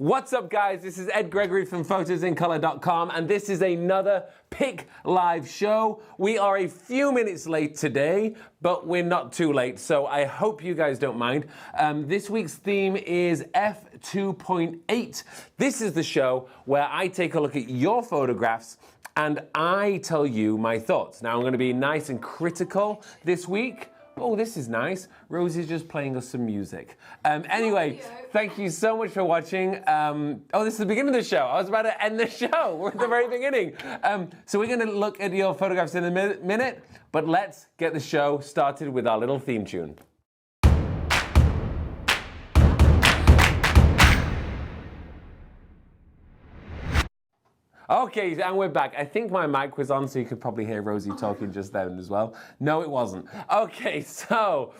What's up, guys? This is Ed Gregory from photosincolor.com, and this is another PIC live show. We are a few minutes late today, but we're not too late, so I hope you guys don't mind. This week's theme is F2.8. This is the show where I take a look at your photographs and I tell you my thoughts. Now, I'm going to be nice and critical this week. Oh, this is nice. Rosie's just playing us some music. Anyway, thank you so much for watching. Oh, this is the beginning of the show. I was about to end the show. We're at the very beginning. So we're going to look at your photographs in a minute, but let's get the show started with our little theme tune. Okay, and we're back. I think my mic was on, so you could probably hear Rosie talking just then as well. No, it wasn't. Okay, so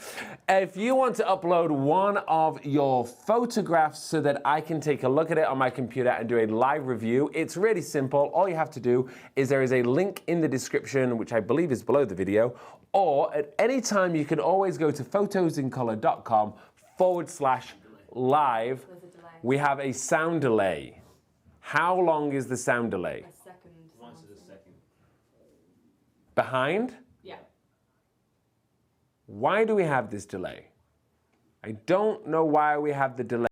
if you want to upload one of your photographs so that I can take a look at it on my computer and do a live review, it's really simple. All you have to do is there is a link in the description, which I believe is below the video, or at any time you can always go to photosincolor.com/live. We have a sound delay. How long is the sound delay? A second. Once is a second. Behind? Yeah. Why do we have this delay? I don't know why we have the delay.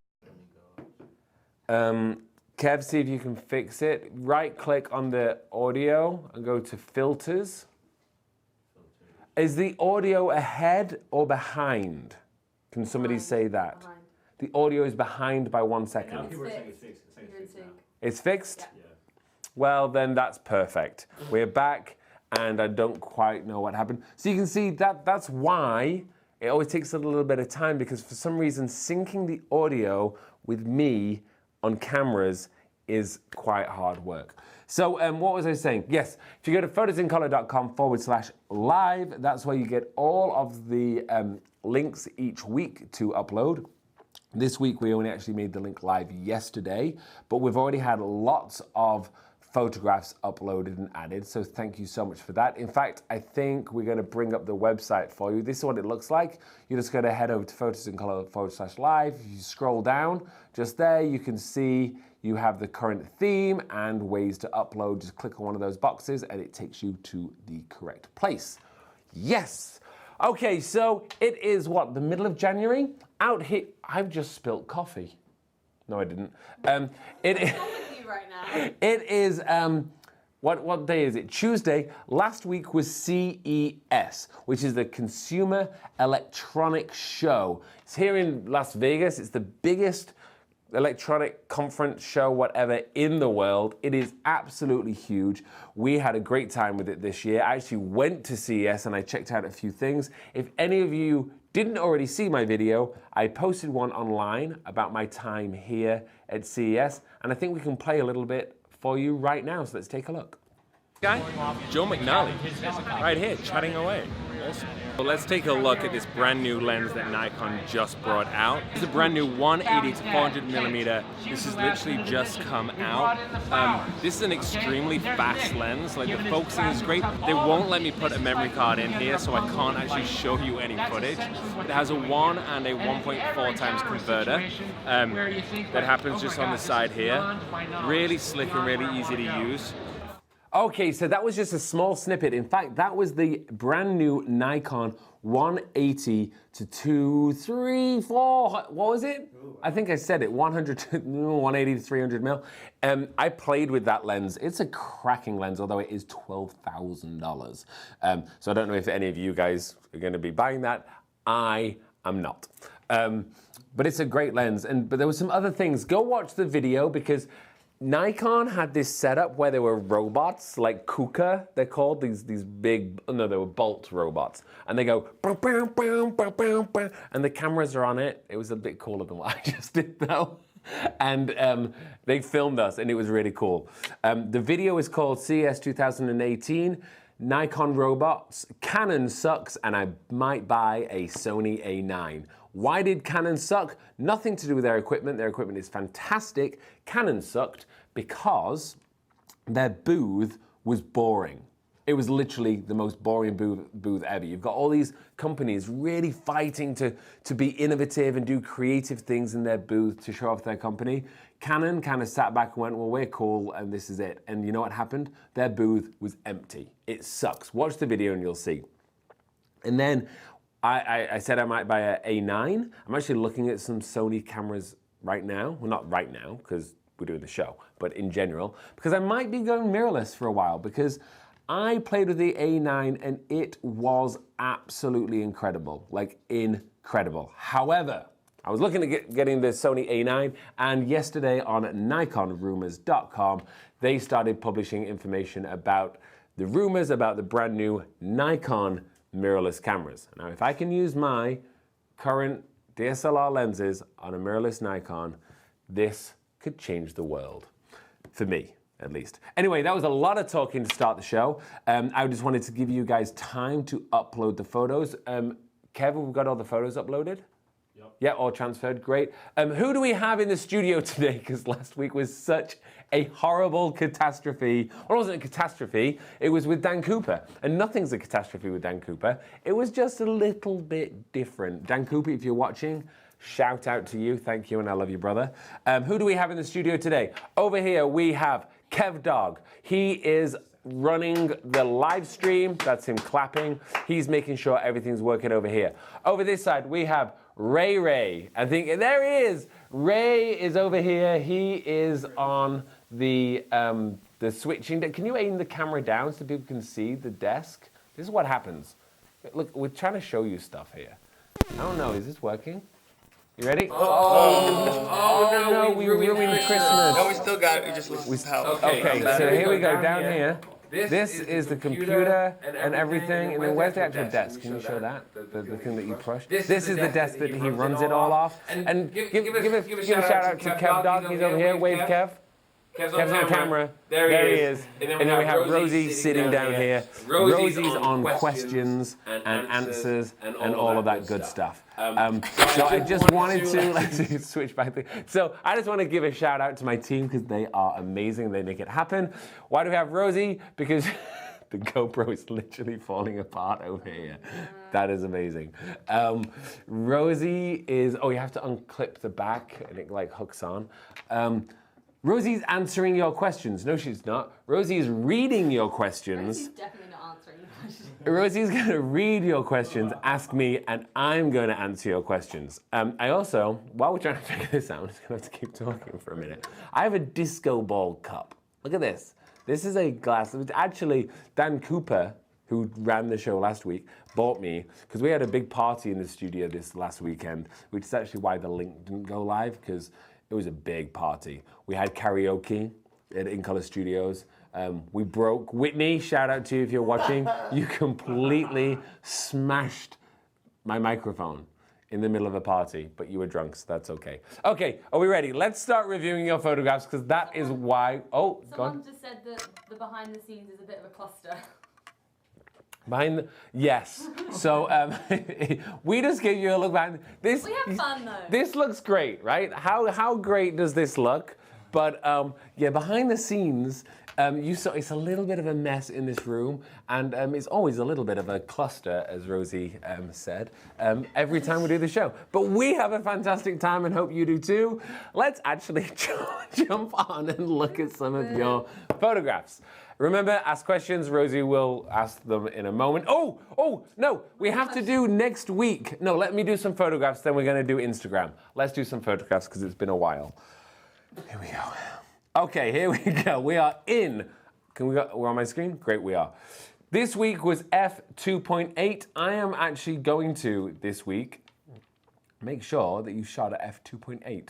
Kev, see if you can fix it. Right click on the audio and go to filters. Is the audio ahead or behind? Can somebody say that? Behind. The audio is behind by 1 second. People are saying it's fixed. It's saying You're in it's fixed sync. now. It's fixed? Yeah. Well, then that's perfect. We're back, and I don't quite know what happened. So you can see that's why it always takes a little bit of time, because for some reason, syncing the audio with me on cameras is quite hard work. So what was I saying? Yes, if you go to photosincolor.com/live, that's where you get all of the links each week to upload. This week, we only actually made the link live yesterday, but we've already had lots of photographs uploaded and added, so thank you so much for that. In fact, I think we're going to bring up the website for you. This is what it looks like. You're just going to head over to photosincolor.com/live. You scroll down, just there, you can see you have the current theme and ways to upload. Just click on one of those boxes, and it takes you to the correct place. Yes! Okay, so it is what, the middle of January? Out here, I've just spilt coffee. No, I didn't. It is. Right now. It is. What day is it? Tuesday. Last week was CES, which is the Consumer Electronics Show. It's here in Las Vegas. It's the biggest electronic conference show, whatever, in the world. It is absolutely huge. We had a great time with it this year. I actually went to CES and I checked out a few things. If any of you didn't already see my video, I posted one online about my time here at CES, and I think we can play a little bit for you right now, so let's take a look. Guy, Joe McNally, right here, chatting away. Awesome. So let's take a look at this brand new lens that Nikon just brought out. It's a brand new 180 to 400 millimeter. This has literally just come out. This is an extremely fast lens. Like, the focusing is great. They won't let me put a memory card in here, so I can't actually show you any footage. It has a 1 and a 1.4 times converter that happens just on the side here. Really slick and really easy to use. Okay, so that was just a small snippet. In fact, that was the brand new Nikon 180 to 234. What was it? I think I said it. 180 to 300 mil. I played with that lens. It's a cracking lens, although it is $12,000. So I don't know if any of you guys are going to be buying that. I am not. But it's a great lens. But there were some other things. Go watch the video, because Nikon had this setup where there were robots, like KUKA, they're called, these big, no, they were Bolt robots. And they go, bow, bow, bow, bow, bow, bow, and the cameras are on it. It was a bit cooler than what I just did, though. And they filmed us, and it was really cool. The video is called CES 2018, Nikon robots, Canon sucks, and I might buy a Sony A9. Why did Canon suck? Nothing to do with their equipment. Their equipment is fantastic. Canon sucked because their booth was boring. It was literally the most boring booth ever. You've got all these companies really fighting to be innovative and do creative things in their booth to show off their company. Canon kind of sat back and went, well, we're cool and this is it. And you know what happened? Their booth was empty. It sucks. Watch the video and you'll see. And then I said I might buy an A9. I'm actually looking at some Sony cameras right now. Well, not right now because we're doing the show, but in general, because I might be going mirrorless for a while because I played with the A9 and it was absolutely incredible, like incredible. However, I was looking at getting the Sony A9 and yesterday on NikonRumors.com, they started publishing information about the rumors about the brand new Nikon mirrorless cameras. Now, if I can use my current DSLR lenses on a mirrorless Nikon, this could change the world, for me at least. Anyway, that was a lot of talking to start the show. I just wanted to give you guys time to upload the photos. Kev, we've got all the photos uploaded? Yep. Yeah, all transferred, great. Who do we have in the studio today? Because last week was such a horrible catastrophe. Well, it wasn't a catastrophe, it was with Dan Cooper. And nothing's a catastrophe with Dan Cooper. It was just a little bit different. Dan Cooper, if you're watching, shout out to you, thank you, and I love you, brother. Who do we have in the studio today? Over here we have Kev Dog. He is running the live stream. That's him clapping. He's making sure everything's working over here. Over this side, we have Ray. I think, there he is. Ray is over here. He is on the switching. Can you aim the camera down so people can see the desk? This is what happens. Look, we're trying to show you stuff here. I don't know, is this working? You ready? Oh no, we ruined Christmas. No, we still got it. We just lose power. Okay, so here we go, down here. This is the computer and everything. And then where's the actual desk? Can you show that? The thing that you push? This is the desk that he runs it all off. And give a shout out to Kev Dog. He's over here. Wave, Kev. Kev's on camera. There he is. And then we have Rosie sitting down here. Rosie's on questions and answers and all of that good stuff. So I just wanted to, let's switch back. So I just want to give a shout out to my team because they are amazing. They make it happen. Why do we have Rosie? Because the GoPro is literally falling apart over here. That is amazing. Rosie is, you have to unclip the back and it like hooks on. Rosie's answering your questions. No, she's not. Rosie is reading your questions. Rosie's definitely not answering the questions. Rosie's going to read your questions, ask me, and I'm going to answer your questions. I also, while we're trying to figure this out, I'm just going to have to keep talking for a minute. I have a disco ball cup. Look at this. This is a glass. Actually, Dan Cooper, who ran the show last week, bought me, because we had a big party in the studio this last weekend, which is actually why the link didn't go live, because it was a big party. We had karaoke at In Color Studios. We broke, Whitney, shout out to you if you're watching. You completely smashed my microphone in the middle of a party, but you were drunk, so that's okay. Okay, are we ready? Let's start reviewing your photographs, because that is why, Someone just said that the behind the scenes is a bit of a cluster. Yes. So we just gave you a look behind this. We have fun though. This looks great, right? How great does this look? But yeah, behind the scenes, you saw it's a little bit of a mess in this room, and it's always a little bit of a cluster, as Rosie said, every time we do the show. But we have a fantastic time and hope you do too. Let's actually jump on and look at some of your photographs. Remember, ask questions. Rosie will ask them in a moment. Oh, no, we have to do next week. No, let me do some photographs, then we're going to do Instagram. Let's do some photographs because it's been a while. Here we go. Okay, here we go. We are in. We're on my screen? Great, we are. This week was f2.8. I am actually going to, this week, make sure that you shot at f2.8.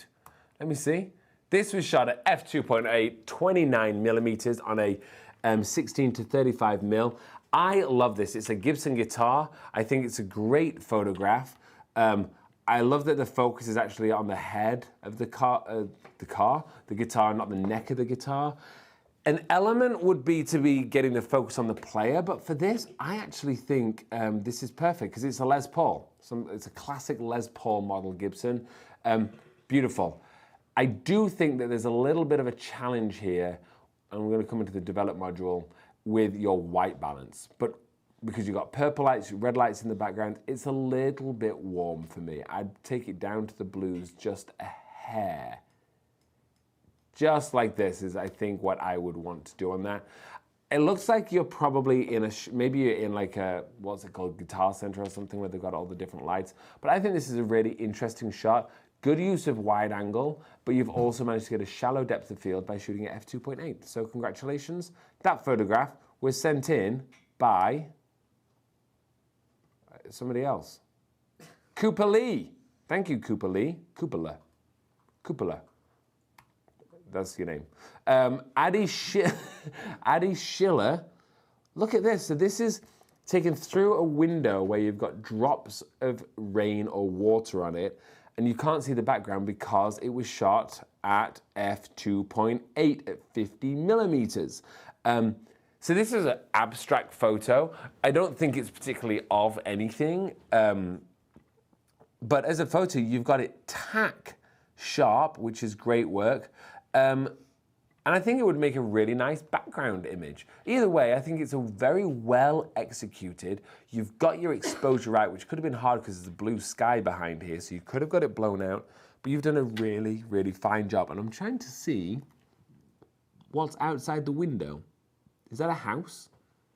Let me see. This was shot at f2.8, 29 millimeters on a 16 to 35 mil. I love this. It's a Gibson guitar. I think it's a great photograph. I love that the focus is actually on the head of the guitar, not the neck of the guitar. An element would be to be getting the focus on the player, but for this, I actually think this is perfect because it's a Les Paul. It's a classic Les Paul model Gibson. Beautiful. I do think that there's a little bit of a challenge here, and we're going to come into the develop module. with your white balance. But because you've got purple lights, red lights in the background, it's a little bit warm for me. I'd take it down to the blues just a hair. Just like this is, I think, what I would want to do on that. It looks like you're probably in maybe you're in like a, what's it called, Guitar Center or something where they've got all the different lights. But I think this is a really interesting shot. Good use of wide angle, but you've also managed to get a shallow depth of field by shooting at f2.8. So congratulations. That photograph was sent in by somebody else. Cooper Lee. Thank you, Cooper Lee. Cooper. That's your name. Addy Schiller. Look at this. So this is taken through a window where you've got drops of rain or water on it, and you can't see the background because it was shot at f2.8 at 50 millimeters. So this is an abstract photo. I don't think it's particularly of anything, but as a photo, you've got it tack sharp, which is great work. And I think it would make a really nice background image. Either way, I think it's a very well executed. You've got your exposure right, which could have been hard because there's a blue sky behind here, so you could have got it blown out, but you've done a really, really fine job. And I'm trying to see what's outside the window. Is that a house?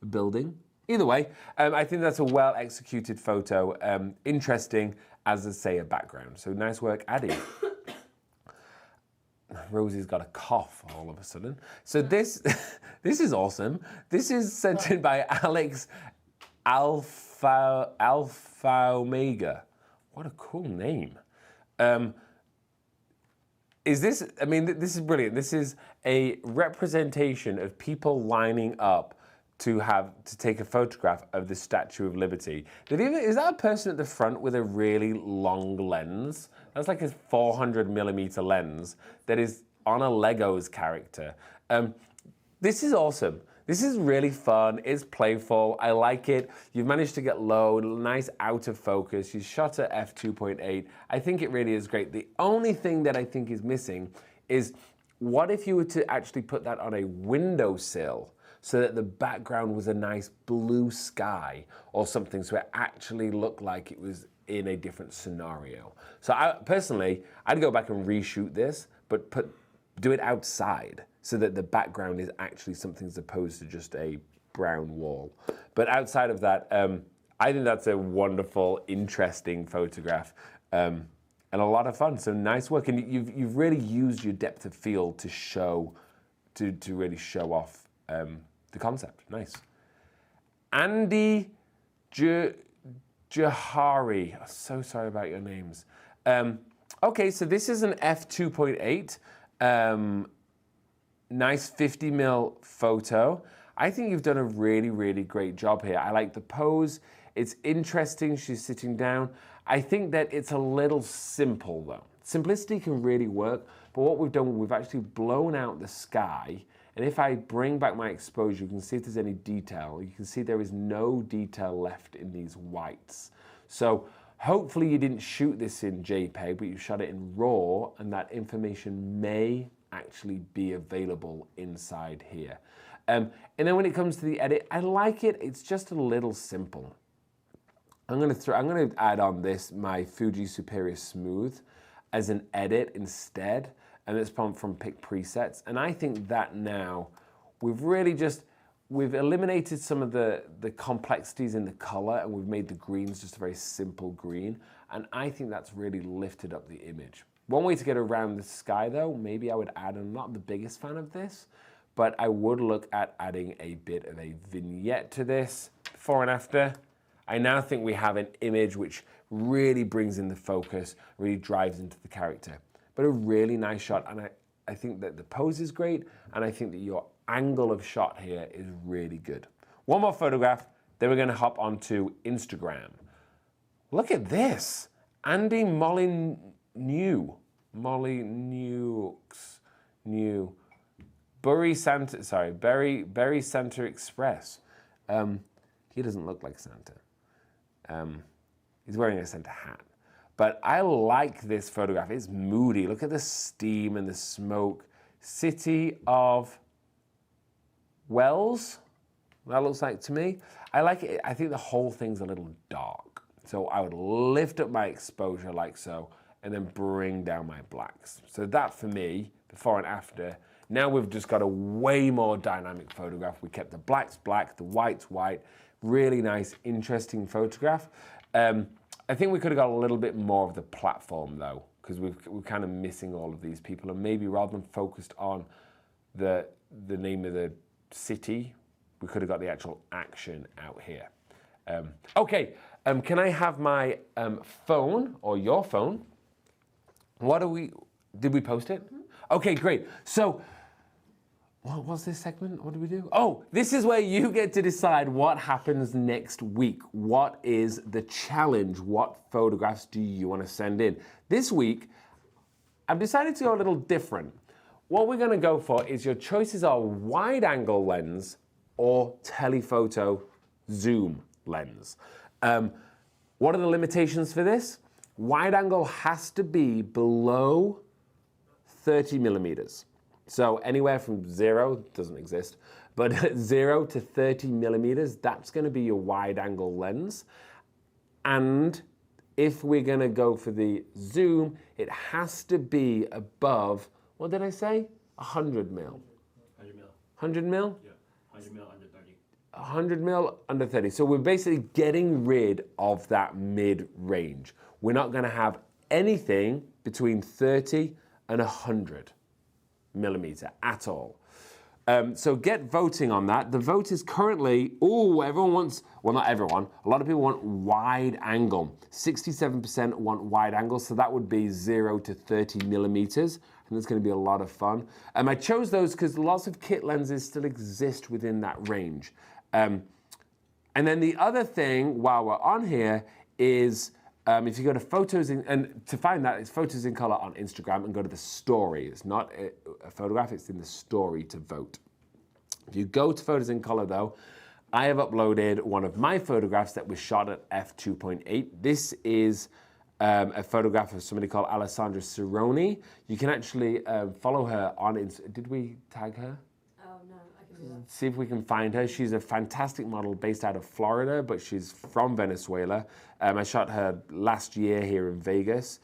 A building? Either way, I think that's a well executed photo. Interesting as, I say, a background. So nice work, Addy. Rosie's got a cough all of a sudden. So this is awesome. This is sent in by Alex Alpha Omega. What a cool name. Is this, I mean, this is brilliant. This is a representation of people lining up to take a photograph of the Statue of Liberty. Is that a person at the front with a really long lens? That's like a 400 millimeter lens that is on a Legos character. This is awesome. This is really fun. It's playful. I like it. You've managed to get low, nice out of focus. You shot at f2.8. I think it really is great. The only thing that I think is missing is what if you were to actually put that on a windowsill so that the background was a nice blue sky or something, so it actually looked like it was in a different scenario. So personally, I'd go back and reshoot this, but do it outside so that the background is actually something as opposed to just a brown wall. But outside of that, I think that's a wonderful, interesting photograph and a lot of fun. So nice work, and you've really used your depth of field to really show off the concept. Nice. Andy Jahari. I'm so sorry about your names. Okay, so this is an f2.8. Nice 50 mil photo. I think you've done a really, really great job here. I like the pose. It's interesting. She's sitting down. I think that it's a little simple though. Simplicity can really work, but what we've done, we've actually blown out the sky. And if I bring back my exposure, you can see if there's any detail. You can see there is no detail left in these whites. So hopefully you didn't shoot this in JPEG, but you shot it in RAW, and that information may actually be available inside here. And then when it comes to the edit, I like it. It's just a little simple. I'm gonna add on my Fuji Superior Smooth as an edit instead, and it's from PIC presets. And I think that now we've eliminated some of the complexities in the color, and we've made the greens just a very simple green. And I think that's really lifted up the image. One way to get around the sky though, maybe I would add, I'm not the biggest fan of this, but I would look at adding a bit of a vignette to this, before and after. I now think we have an image which really brings in the focus, really drives into the character. But a really nice shot, and I think that the pose is great, and I think that your angle of shot here is really good. One more photograph, then we're gonna hop onto Instagram. Look at this, Andy Molyneux, Bury Santa Express. He doesn't look like Santa. He's wearing a Santa hat. But I like this photograph. It's moody. Look at the steam and the smoke. City of Wells? that looks like to me. I like it. I think the whole thing's a little dark. So I would lift up my exposure like so, and then bring down my blacks. So that for me, before and after, now we've just got a way more dynamic photograph. We kept the blacks black, the whites white, really nice, interesting photograph. I think we could have got a little bit more of the platform though, because we're kind of missing all of these people, and maybe rather than focused on the name of the city, we could have got the actual action out here. Okay, can I have my phone or your phone? Did we post it? Okay, great. So, what was this segment? What did we do? Oh, this is where you get to decide what happens next week. What is the challenge? What photographs do you want to send in? This week, I've decided to go a little different. What we're going to go for is your choices are wide angle lens or telephoto zoom lens. What are the limitations for this? Wide angle has to be below 30 millimeters. So anywhere from 0, doesn't exist, but 0 to 30 millimeters, that's going to be your wide angle lens. And if we're going to go for the zoom, it has to be above, what did I say? 100 mil. 100 mil. 100 mil? Yeah. 100 mil under 30. 100 mil under 30. So we're basically getting rid of that mid-range. We're not going to have anything between 30 and 100 millimeter at all. So get voting on that. The vote is currently, everyone wants, well, not everyone, a lot of people want wide angle. 67% want wide angle, so that would be 0 to 30 millimeters. And that's going to be a lot of fun. I chose those because lots of kit lenses still exist within that range. And then the other thing, while we're on here, is if you go to photos, and to find that, it's photos in color on Instagram, and go to the story. It's not a photograph, it's in the story to vote. If you go to photos in color though, I have uploaded one of my photographs that was shot at f2.8. This is a photograph of somebody called Alessandra Cironi. You can actually follow her on Instagram. Did we tag her? Oh, no, I can do that. See if we can find her. She's a fantastic model based out of Florida, but she's from Venezuela. I shot her last year here in Vegas.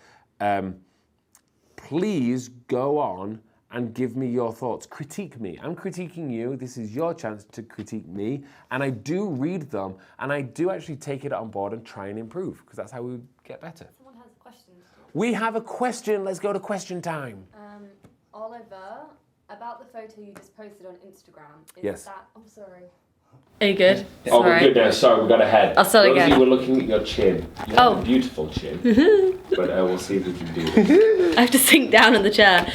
Please go on and give me your thoughts. Critique me. I'm critiquing you. This is your chance to critique me. And I do read them, and I do actually take it on board and try and improve, because that's how we get better. Someone has questions. We have a question. Let's go to question time. Oliver, about the photo you just posted on Instagram. Is Yes. that, I'm sorry. Are you good? Oh, we're good now. Sorry, we got ahead. I'll start again. Rosie, we're looking at your chin. You have a beautiful chin, but we'll see if we can do it. I have to sink down in the chair.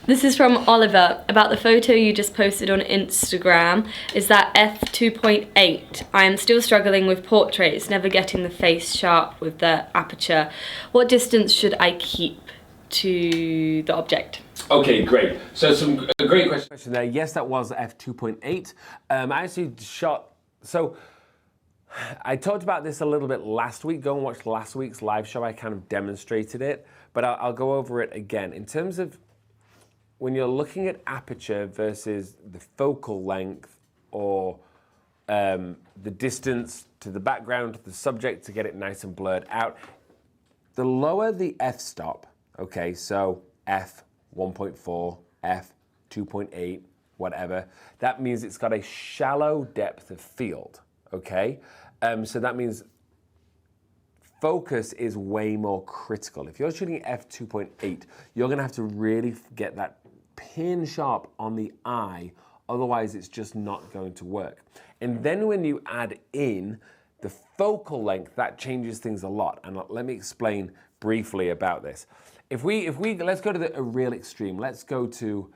This is from Oliver about the photo you just posted on Instagram. Is that f2.8? I am still struggling with portraits, never getting the face sharp with the aperture. What distance should I keep to the object? Okay, great. So a great question there. Yes, that was f2.8. I actually shot, so I talked about this a little bit last week. Go and watch last week's live show. I kind of demonstrated it, but I'll go over it again. In terms of when you're looking at aperture versus the focal length, or the distance to the background, to the subject, to get it nice and blurred out, the lower the f-stop, okay, so f1.4, f2.8, whatever, that means it's got a shallow depth of field, okay? So that means focus is way more critical. If you're shooting at f2.8, you're gonna have to really get that pin sharp on the eye, otherwise it's just not going to work. And then when you add in the focal length, that changes things a lot. And let me explain briefly about this. If we let's go to a real extreme. Let's go to,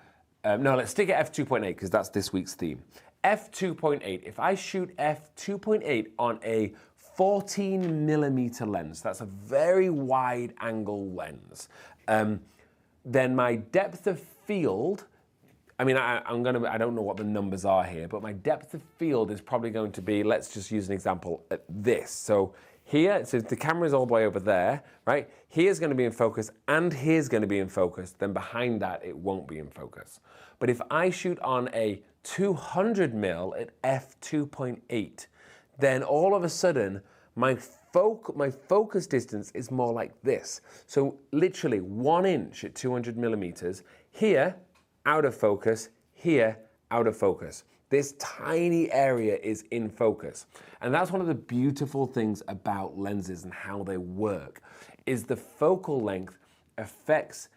let's stick at f2.8 because that's this week's theme. f2.8, if I shoot f2.8 on a 14 millimeter lens, that's a very wide angle lens, then my depth of field, I mean, I don't know what the numbers are here, but my depth of field is probably going to be, let's just use an example at this. So here, so if the camera is all the way over there, right? Here's going to be in focus and here's going to be in focus, then behind that it won't be in focus. But if I shoot on a 200mm at f2.8, then all of a sudden my focus distance is more like this. So literally 1 inch at 200mm, here out of focus, here out of focus. This tiny area is in focus. And that's one of the beautiful things about lenses and how they work, is the focal length affects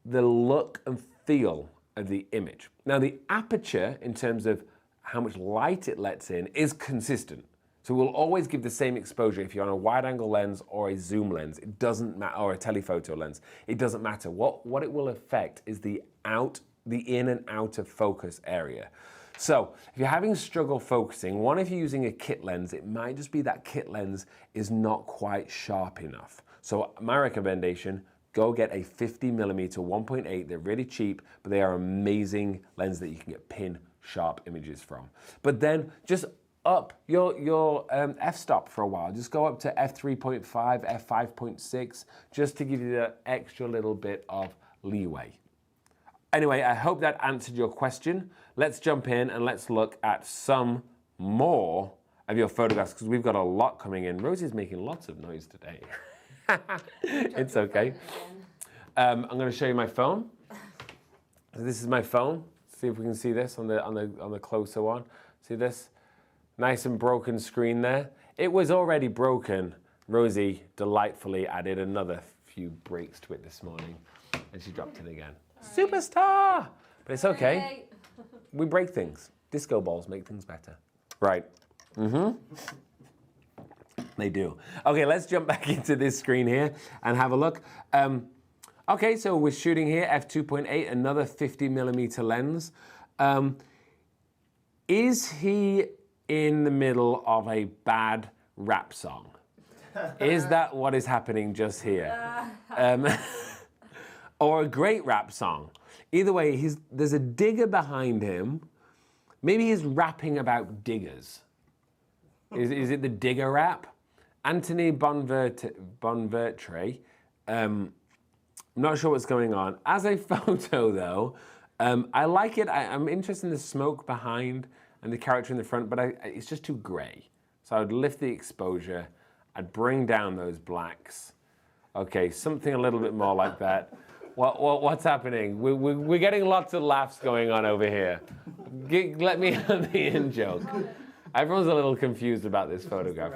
the look and feel of the image. Now the aperture, in terms of how much light it lets in, is consistent. So we'll always give the same exposure if you're on a wide angle lens or a zoom lens. It doesn't matter, or a telephoto lens. It doesn't matter. What it will affect is the in and out of focus area. So if you're having struggle focusing, if you're using a kit lens, it might just be that kit lens is not quite sharp enough. So my recommendation, go get a 50mm 1.8. They're really cheap, but they are amazing lenses that you can get pin sharp images from. But then just up your f-stop for a while. Just go up to f3.5, f5.6, just to give you that extra little bit of leeway. Anyway, I hope that answered your question. Let's jump in and let's look at some more of your photographs, because we've got a lot coming in. Rosie's making lots of noise today. It's okay. I'm going to show you my phone. So this is my phone. See if we can see this on the closer one. See this? Nice and broken screen there. It was already broken. Rosie delightfully added another few breaks to it this morning, and she dropped it again. Superstar! But it's okay. We break things. Disco balls make things better. Right. They do. Okay, let's jump back into this screen here and have a look. Okay, so we're shooting here, f2.8, another 50mm lens. Is he in the middle of a bad rap song? Is that what is happening just here? Or a great rap song? Either way, there's a digger behind him. Maybe he's rapping about diggers. Is it the digger rap? Anthony Bonvertre. I'm not sure what's going on. As a photo, though, I like it. I'm interested in the smoke behind and the character in the front, but it's just too gray. So I would lift the exposure. I'd bring down those blacks. Okay, something a little bit more like that. What's happening? We're getting lots of laughs going on over here. Let me have the in-joke. Everyone's a little confused about this photograph.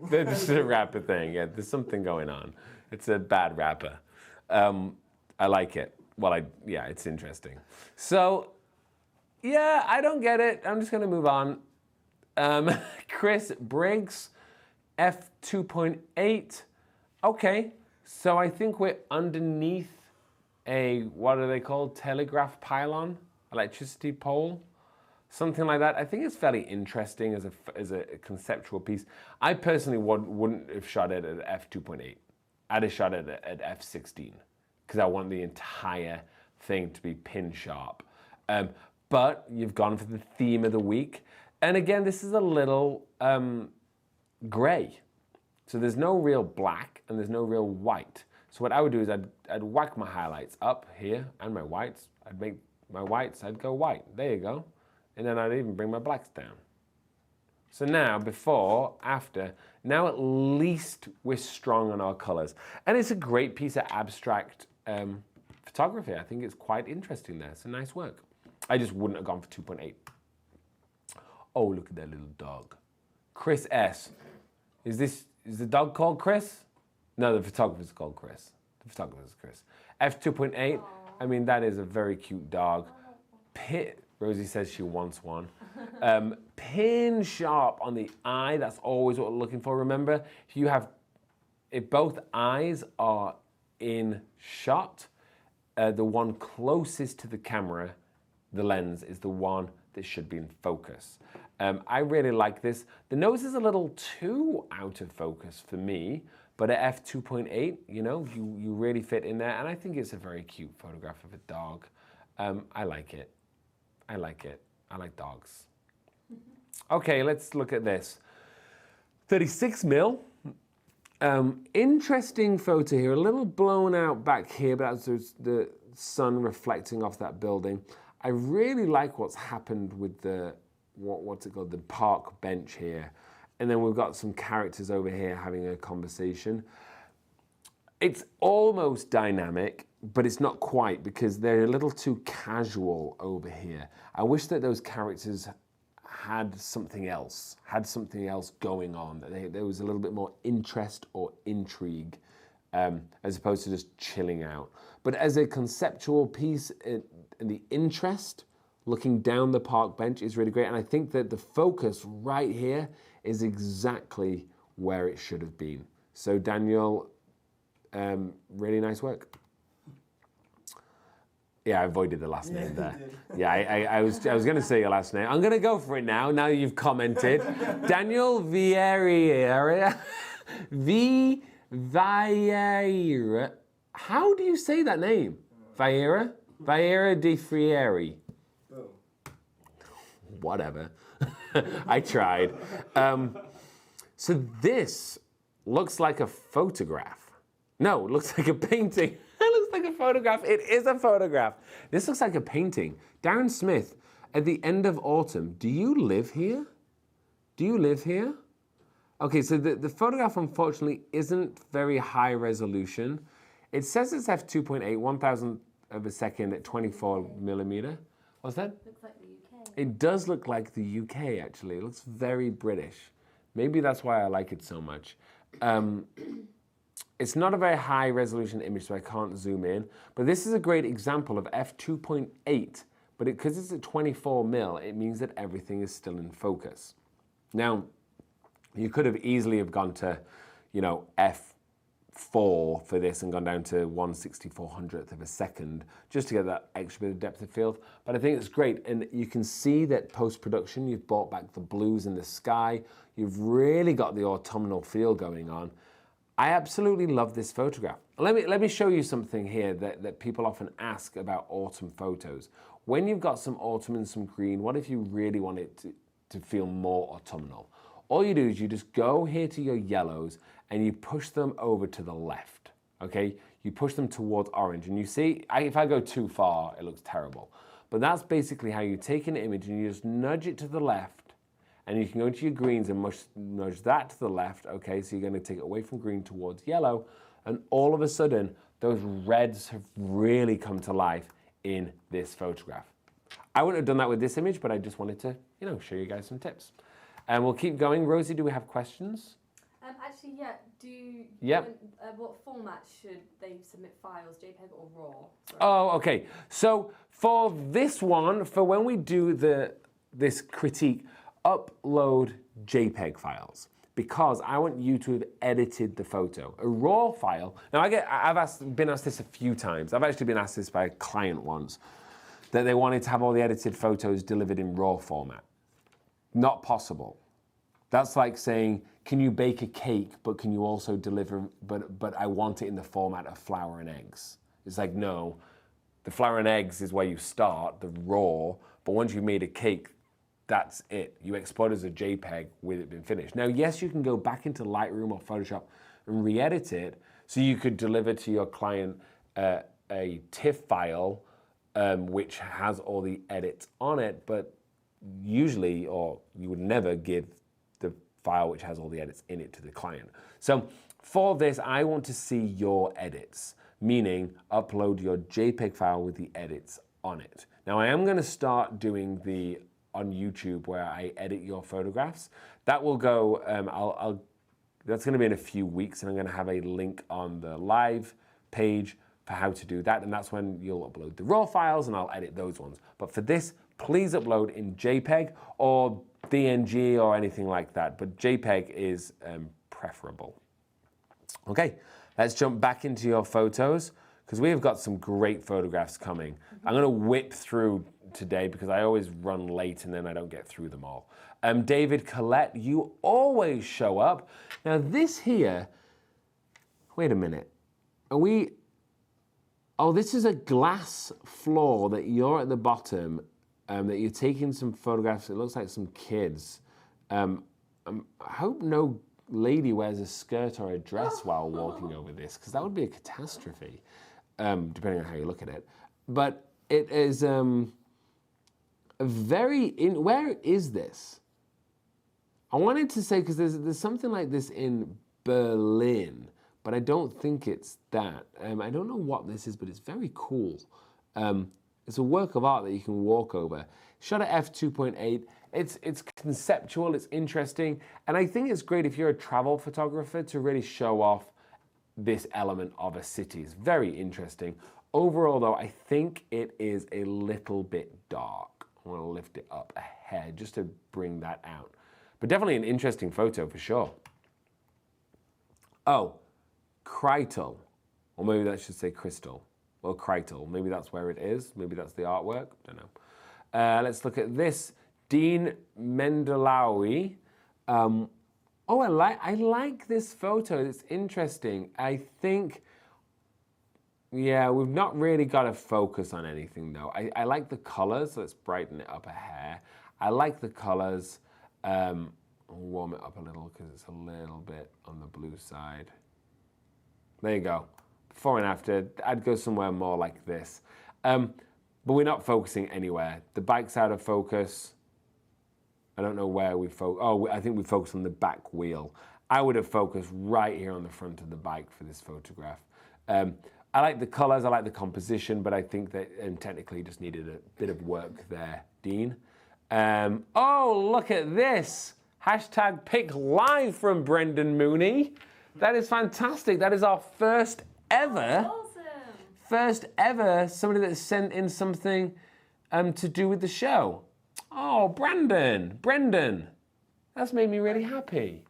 This is a rapper thing. Yeah, there's something going on. It's a bad rapper. I like it. Yeah, it's interesting. So, yeah, I don't get it. I'm just going to move on. Chris Briggs, f2.8. Okay, so I think we're underneath what are they called? Telegraph pylon? Electricity pole? Something like that. I think it's fairly interesting as a conceptual piece. I personally wouldn't have shot it at f2.8. I'd have shot it at f16 because I want the entire thing to be pin sharp. But you've gone for the theme of the week. And again, this is a little gray. So there's no real black and there's no real white. So what I would do is I'd whack my highlights up here and my whites. I'd make my whites, I'd go white. There you go. And then I'd even bring my blacks down. So now, before, after, now at least we're strong on our colors. And it's a great piece of abstract photography. I think it's quite interesting there. It's a nice work. I just wouldn't have gone for 2.8. Oh, look at that little dog. Chris S. Is the dog called Chris? No, the photographer's called Chris. The photographer's Chris. f2.8, I mean, that is a very cute dog. Rosie says she wants one. Pin sharp on the eye, that's always what we're looking for. Remember, if both eyes are in shot, the one closest to the camera, the lens, is the one that should be in focus. I really like this. The nose is a little too out of focus for me, but at f2.8, you really fit in there, and I think it's a very cute photograph of a dog. I like it. I like it. I like dogs. Okay, let's look at this. 36mm Interesting photo here, a little blown out back here, but that's the sun reflecting off that building. I really like what's happened with the, what's it called, the park bench here. And then we've got some characters over here having a conversation. It's almost dynamic, but it's not quite because they're a little too casual over here. I wish that those characters had something else going on, that there was a little bit more interest or intrigue as opposed to just chilling out. But as a conceptual piece, the interest looking down the park bench is really great. And I think that the focus right here is exactly where it should have been. So Daniel, really nice work. Yeah, I avoided the last name there. Yeah, I was going to say your last name. I'm going to go for it now you've commented. Daniel Vieira. Vieira. How do you say that name? Vieira? Vieira de Frieri. Whatever. I tried. So this looks like a photograph. No, it looks like a painting. It looks like a photograph. It is a photograph. This looks like a painting. Darren Smith, at the end of autumn, do you live here? Do you live here? Okay, so the photograph unfortunately isn't very high resolution. It says it's f2.8, 1,000th of a second at 24 millimeter. What's that? Looks like the UK. It does look like the UK, actually. It looks very British. Maybe that's why I like it so much. It's not a very high resolution image, so I can't zoom in. But this is a great example of f2.8. But because it's at 24 mil, it means that everything is still in focus. Now, you could have easily have gone to, f4 for this and gone down to 1/6400th of a second just to get that extra bit of depth of field. But I think it's great. And you can see that post-production, you've brought back the blues in the sky. You've really got the autumnal feel going on. I absolutely love this photograph. Let me show you something here that people often ask about autumn photos. When you've got some autumn and some green, what if you really want it to feel more autumnal? All you do is you just go here to your yellows and you push them over to the left, okay? You push them towards orange and you see, if I go too far, it looks terrible. But that's basically how you take an image and you just nudge it to the left. And you can go to your greens and nudge that to the left, okay? So you're gonna take it away from green towards yellow, and all of a sudden, those reds have really come to life in this photograph. I wouldn't have done that with this image, but I just wanted to, show you guys some tips. And we'll keep going. Rosie, do we have questions? Actually, yeah. Yep. What format should they submit files, JPEG or RAW? Sorry. Oh, okay. So for this one, for when we do this critique, upload JPEG files because I want you to have edited the photo. A RAW file, now I've been asked this a few times. I've actually been asked this by a client once, that they wanted to have all the edited photos delivered in RAW format. Not possible. That's like saying, can you bake a cake, but can you also deliver, but I want it in the format of flour and eggs. It's like, no, the flour and eggs is where you start, the raw, but once you've made a cake, that's it. You export as a JPEG with it being finished. Now, yes, you can go back into Lightroom or Photoshop and re-edit it, so you could deliver to your client a TIFF file which has all the edits on it, but usually, or you would never give the file which has all the edits in it to the client. So for this, I want to see your edits, meaning upload your JPEG file with the edits on it. Now, I am going to start doing on YouTube where I edit your photographs. That will go, that's going to be in a few weeks, and I'm going to have a link on the live page for how to do that, and that's when you'll upload the raw files and I'll edit those ones. But for this, please upload in JPEG or DNG or anything like that, but JPEG is preferable. Okay, let's jump back into your photos because we have got some great photographs coming. I'm going to whip through today because I always run late and then I don't get through them all. David Collette, you always show up. Now this here, wait a minute. This is a glass floor that you're at the bottom, that you're taking some photographs. It looks like some kids. I hope no lady wears a skirt or a dress while walking over this, because that would be a catastrophe, depending on how you look at it. But it is where is this? I wanted to say, because there's something like this in Berlin, but I don't think it's that. I don't know what this is, but it's very cool. It's a work of art that you can walk over. Shot at f2.8. It's conceptual, it's interesting, and I think it's great if you're a travel photographer to really show off this element of a city. It's very interesting. Overall, though, I think it is a little bit dark. I want to lift it up a hair just to bring that out. But definitely an interesting photo for sure. Oh, Krytel. Or maybe that should say crystal. Or Krytel. Maybe that's where it is. Maybe that's the artwork. Don't know. Let's look at this. Dean Mendelawi. Oh, I like this photo. It's interesting. I think, yeah, we've not really got to focus on anything though. I like the colors. Let's brighten it up a hair. I like the colors. I'll warm it up a little because it's a little bit on the blue side. There you go. Before and after, I'd go somewhere more like this. But we're not focusing anywhere. The bike's out of focus. I don't know where we focus. Oh, I think we focus on the back wheel. I would have focused right here on the front of the bike for this photograph. I like the colors, I like the composition, but I think that technically just needed a bit of work there, Dean. Oh, look at this. Hashtag PIC Live from Brendan Mooney. That is fantastic. That is our first ever, somebody that sent in something to do with the show. Oh, Brendan, that's made me really happy.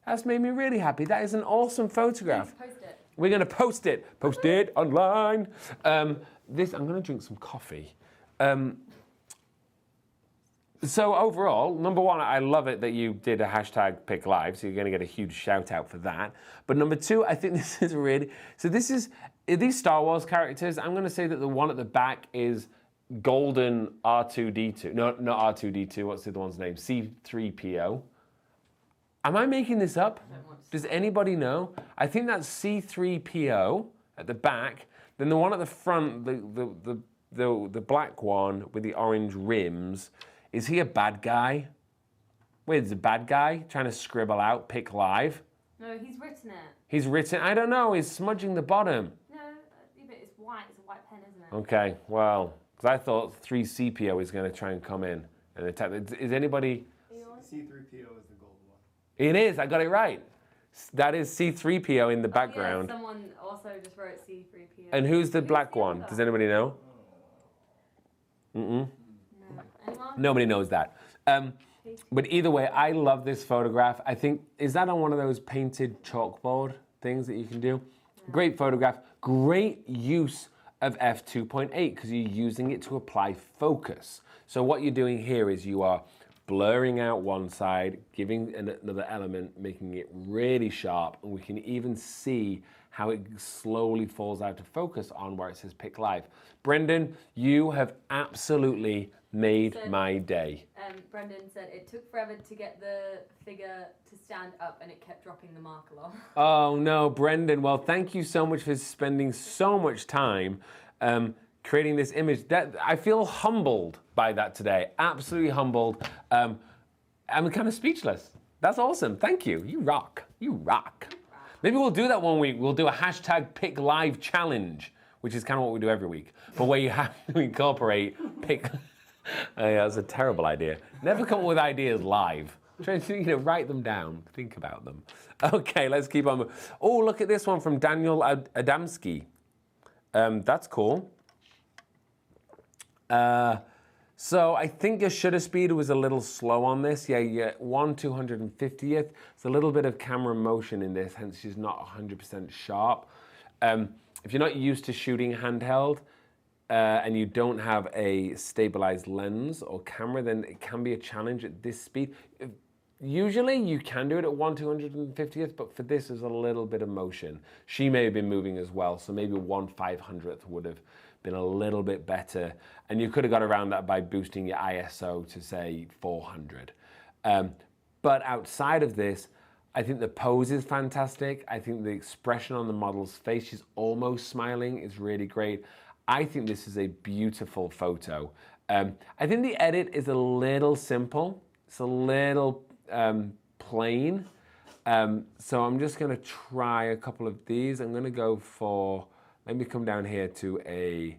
That is an awesome photograph. Post it. We're going to post it online. I'm going to drink some coffee. So overall, number one, I love it that you did a hashtag PIC Live, so you're going to get a huge shout out for that. But number two, I think this is really, so this is, these Star Wars characters, I'm going to say that the one at the back is golden R2-D2. No, not R2-D2, what's the other one's name? C-3PO. Am I making this up? Does anybody know? I think that's C-3PO at the back. Then the one at the front, the black one with the orange rims, is he a bad guy? Wait, is a bad guy trying to scribble out PIC Live? No, he's written it. He's written, I don't know, he's smudging the bottom. No, but it's white. It's a white pen, isn't it? Okay, well, because I thought 3CPO is going to try and come in and attack. Is anybody? C3PO is the gold one. It is, I got it right. That is C3PO in the background. Yeah, someone also just wrote C3PO. And who's the black one? Does anybody know? No. Anyone? Nobody knows that. But either way, I love this photograph. I think, is that on one of those painted chalkboard things that you can do? Yeah. Great photograph. Great use of f2.8 because you're using it to apply focus. So what you're doing here is you are blurring out one side, giving another element, making it really sharp, and we can even see how it slowly falls out of focus on where it says PIC Live. Brendan, you have absolutely made my day. Brendan said it took forever to get the figure to stand up and it kept dropping the marker off. Oh no, Brendan, well thank you so much for spending so much time creating this image. That I feel humbled by that today, absolutely humbled. I'm kind of speechless. That's awesome, thank you. You rock, you rock. Maybe we'll do that one week. We'll do a hashtag PIC Live challenge, which is kind of what we do every week, but where you have to incorporate PIC. Yeah, that's a terrible idea. Never come up with ideas live. Try to write them down, think about them. Okay, let's keep on. Oh, look at this one from Daniel Adamski. That's cool. So I think your shutter speed was a little slow on this. Yeah, 1/250th. It's a little bit of camera motion in this, hence she's not 100% sharp. If you're not used to shooting handheld, and you don't have a stabilized lens or camera, then it can be a challenge at this speed. Usually you can do it at 1/250th, but for this there's a little bit of motion. She may have been moving as well, so maybe 1/500th would have been a little bit better. And you could have got around that by boosting your ISO to say 400. But outside of this, I think the pose is fantastic. I think the expression on the model's face, she's almost smiling, is really great. I think this is a beautiful photo. I think the edit is a little simple. It's a little plain. So I'm just gonna try a couple of these. I'm gonna go for, let me come down here to a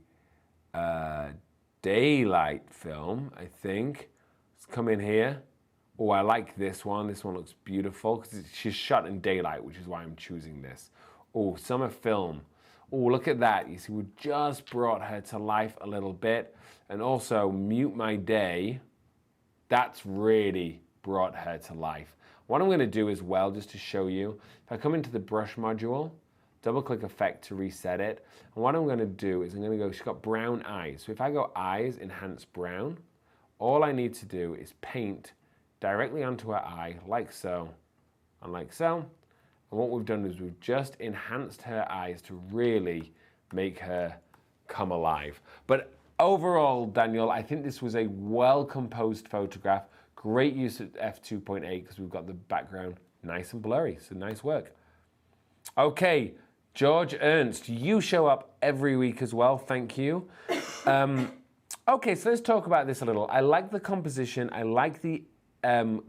daylight film, I think. Let's come in here. Oh, I like this one. This one looks beautiful because she's shot in daylight, which is why I'm choosing this. Oh, summer film. Oh, look at that. You see, we just brought her to life a little bit. And also, mute my day. That's really brought her to life. What I'm going to do as well, just to show you, if I come into the brush module, double-click effect to reset it. And what I'm going to do is I'm going to go, she's got brown eyes. So if I go eyes, enhance brown, all I need to do is paint directly onto her eye, like so, and like so. And what we've done is we've just enhanced her eyes to really make her come alive. But overall, Daniel, I think this was a well-composed photograph. Great use of f2.8 because we've got the background nice and blurry, so nice work. Okay, George Ernst, you show up every week as well, thank you. Okay, so let's talk about this a little. I like the composition, I like the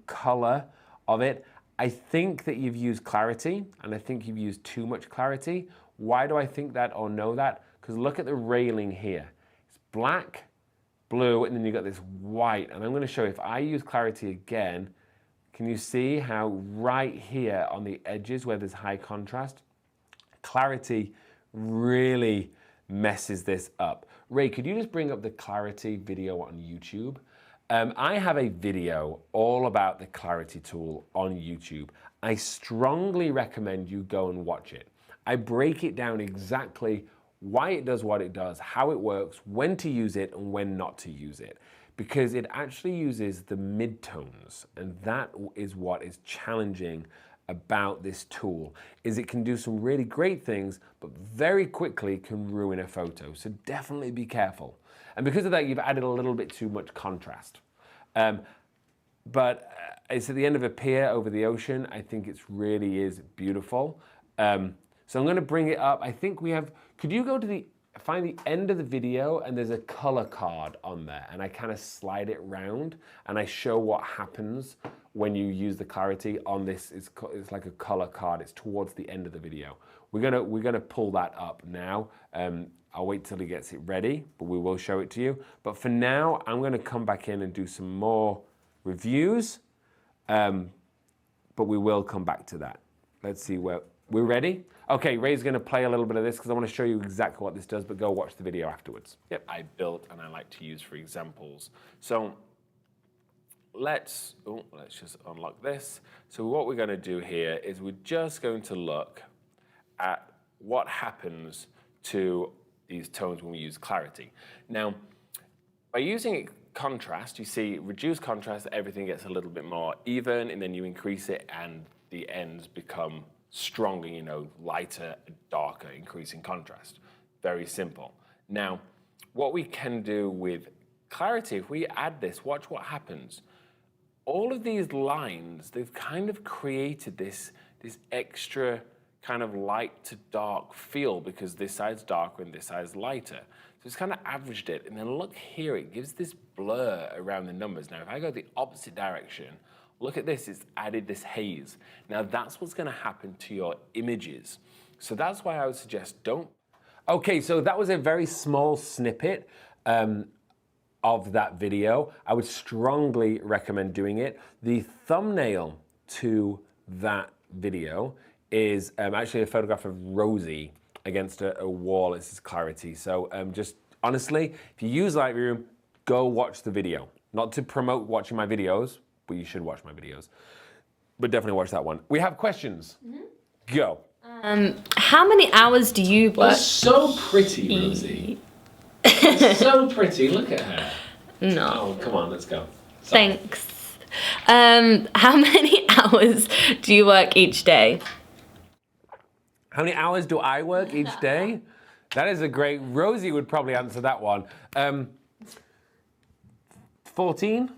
color of it. I think that you've used clarity, and I think you've used too much clarity. Why do I think that or know that? Because look at the railing here. It's black, blue, and then you've got this white. And I'm going to show you, if I use clarity again, can you see how right here on the edges where there's high contrast, clarity really messes this up. Ray, could you just bring up the clarity video on YouTube? I have a video all about the clarity tool on YouTube. I strongly recommend you go and watch it. I break it down exactly why it does what it does, how it works, when to use it and when not to use it. Because it actually uses the midtones, and that is what is challenging about this tool, is it can do some really great things, but very quickly can ruin a photo. So definitely be careful. And because of that, you've added a little bit too much contrast. But it's at the end of a pier over the ocean. I think it really is beautiful. So I'm going to bring it up. I think we have, could you go to find the end of the video, and there's a color card on there, and I kind of slide it round and I show what happens when you use the clarity on this. It's like a color card. It's towards the end of the video. We're gonna pull that up now. I'll wait till he gets it ready, but we will show it to you. But for now, I'm gonna come back in and do some more reviews, but we will come back to that. Let's see where, we're ready? Okay, Ray's gonna play a little bit of this because I wanna show you exactly what this does, but go watch the video afterwards. Yep, I built and I like to use for examples. So let's just unlock this. So what we're gonna do here is we're just going to look at what happens to these tones when we use clarity. Now, by using contrast, you see reduce contrast, everything gets a little bit more even, and then you increase it and the ends become stronger, you know, lighter, darker, increasing contrast. Very simple. Now, what we can do with clarity, if we add this, watch what happens. All of these lines, they've kind of created this extra kind of light to dark feel because this side's darker and this side's lighter. So it's kind of averaged it. And then look here, it gives this blur around the numbers. Now, if I go the opposite direction, look at this, it's added this haze. Now that's what's gonna happen to your images. So that's why I would suggest don't. Okay, so that was a very small snippet of that video. I would strongly recommend doing it. The thumbnail to that video is actually a photograph of Rosie against a wall. This is clarity. So just honestly, if you use Lightroom, go watch the video. Not to promote watching my videos, but you should watch my videos. But definitely watch that one. We have questions. Mm-hmm. Go. How many hours do you work? That's so pretty, Rosie. It's so pretty. Look at her. No. Oh, come on, let's go. Sorry. Thanks. How many hours do you work each day? How many hours do I work each day? That is a great, Rosie would probably answer that one. 14?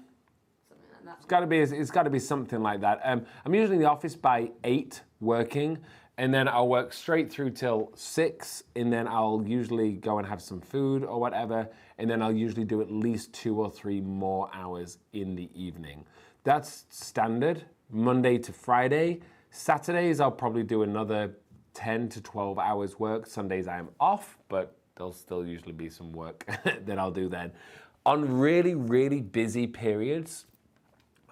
It's got to be something like that. I'm usually in the office by 8 working, and then I'll work straight through till 6, and then I'll usually go and have some food or whatever, and then I'll usually do at least 2 or 3 more hours in the evening. That's standard, Monday to Friday. Saturdays, I'll probably do another 10 to 12 hours work. Sundays I am off, but there'll still usually be some work that I'll do then. On really, really busy periods,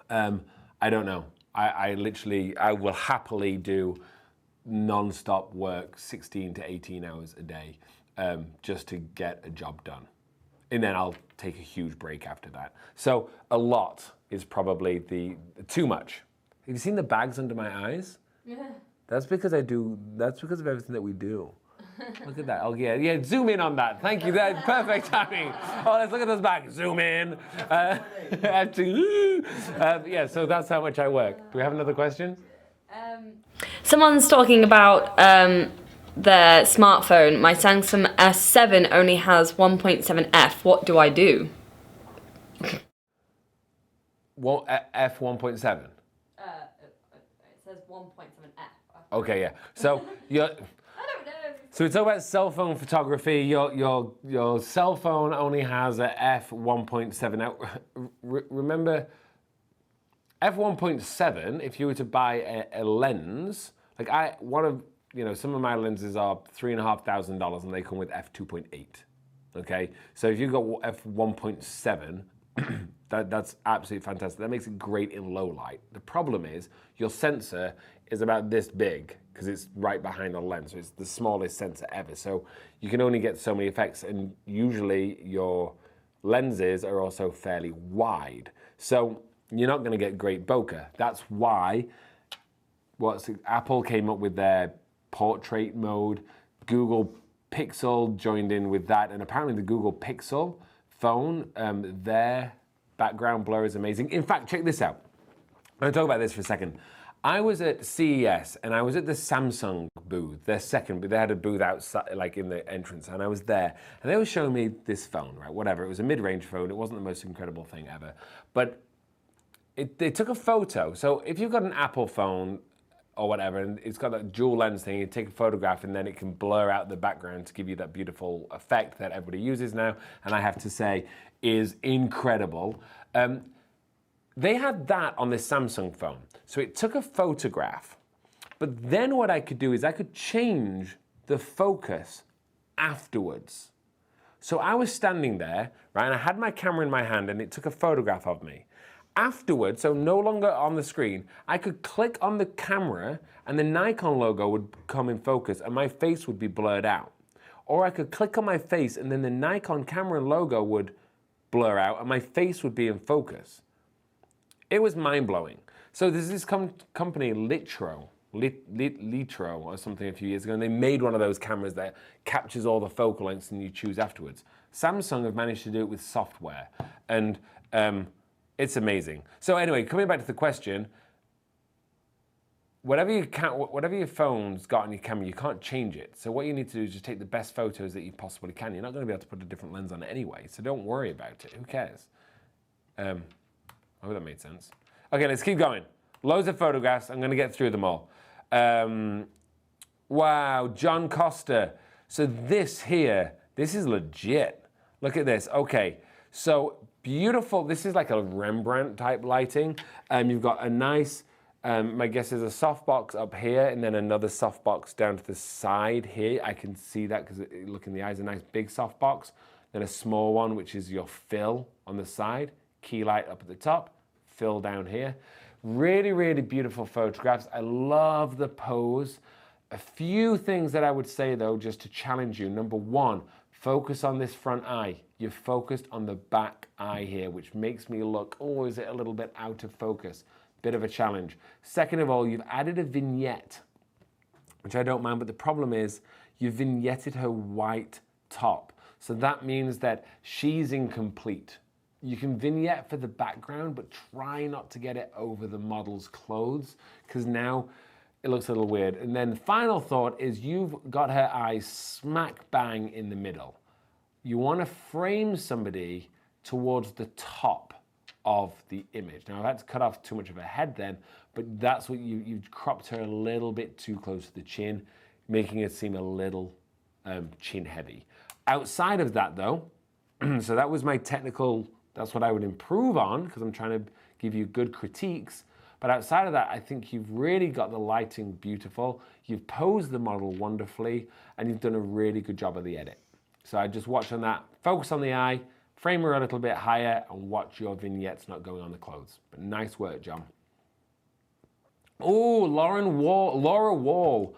I don't know. I will happily do non-stop work 16 to 18 hours a day just to get a job done. And then I'll take a huge break after that. So a lot is probably the too much. Have you seen the bags under my eyes? Yeah. That's because of everything that we do. Look at that. Oh, yeah, zoom in on that. Thank you. That's perfect timing. Oh, let's look at those bags. Zoom in. Yeah, so that's how much I work. Do we have another question? Someone's talking about their smartphone. My Samsung S7 only has 1.7 f. What do I do? Well, f 1.7. It says 1.7 f. Okay, yeah. So you're. I don't know. So we talk about cell phone photography. Your cell phone only has a f 1.7. Now, remember, f 1.7. If you were to buy a lens, like some of my lenses are $3,500 and they come with f 2.8. Okay, so if you got f 1.7. That's absolutely fantastic. That makes it great in low light. The problem is your sensor is about this big because it's right behind the lens. So it's the smallest sensor ever. So you can only get so many effects, and usually your lenses are also fairly wide. So you're not going to get great bokeh. That's why Apple came up with their portrait mode. Google Pixel joined in with that, and apparently the Google Pixel phone, their background blur is amazing. In fact, check this out. I'm going to talk about this for a second. I was at CES and I was at the Samsung booth, their second, but they had a booth outside, like in the entrance, and I was there, and they were showing me this phone, right? Whatever. It was a mid-range phone. It wasn't the most incredible thing ever, but they took a photo. So if you've got an Apple phone or whatever, and it's got that dual lens thing, you take a photograph and then it can blur out the background to give you that beautiful effect that everybody uses now, and I have to say is incredible. They had that on this Samsung phone. So it took a photograph, but then what I could do is I could change the focus afterwards. So I was standing there, right, and I had my camera in my hand and it took a photograph of me. Afterwards, so no longer on the screen, I could click on the camera and the Nikon logo would come in focus and my face would be blurred out. Or I could click on my face and then the Nikon camera logo would blur out and my face would be in focus. It was mind-blowing. So there's this company, Litro or something a few years ago, and they made one of those cameras that captures all the focal lengths and you choose afterwards. Samsung have managed to do it with software, and it's amazing. So anyway, coming back to the question, whatever your phone's got on your camera, you can't change it. So what you need to do is just take the best photos that you possibly can. You're not going to be able to put a different lens on it anyway, so don't worry about it. Who cares? I hope that made sense. Okay, let's keep going. Loads of photographs. I'm going to get through them all. Wow, John Costa. So this here, this is legit. Look at this. Okay, so beautiful. This is like a Rembrandt type lighting. You've got a nice, my guess is a softbox up here and then another softbox down to the side here. I can see that because look in the eyes, a nice big softbox. Then a small one, which is your fill on the side. Key light up at the top, fill down here. Really, really beautiful photographs. I love the pose. A few things that I would say though, just to challenge you. Number one, focus on this front eye. You're focused on the back eye here, which makes me look, oh, is it a little bit out of focus? Bit of a challenge. Second of all, you've added a vignette, which I don't mind, but the problem is you've vignetted her white top. So that means that she's incomplete. You can vignette for the background, but try not to get it over the model's clothes, because now it looks a little weird. And then the final thought is you've got her eyes smack bang in the middle. You want to frame somebody towards the top of the image. Now, I've had to cut off too much of her head then, but that's what you cropped her a little bit too close to the chin, making it seem a little chin heavy. Outside of that though, so that was my technical, that's what I would improve on because I'm trying to give you good critiques. But outside of that, I think you've really got the lighting beautiful. You've posed the model wonderfully, and you've done a really good job of the edit. So I just watch on that, focus on the eye, frame her a little bit higher, and watch your vignettes not going on the clothes. But nice work, John. Oh, Laura Wall.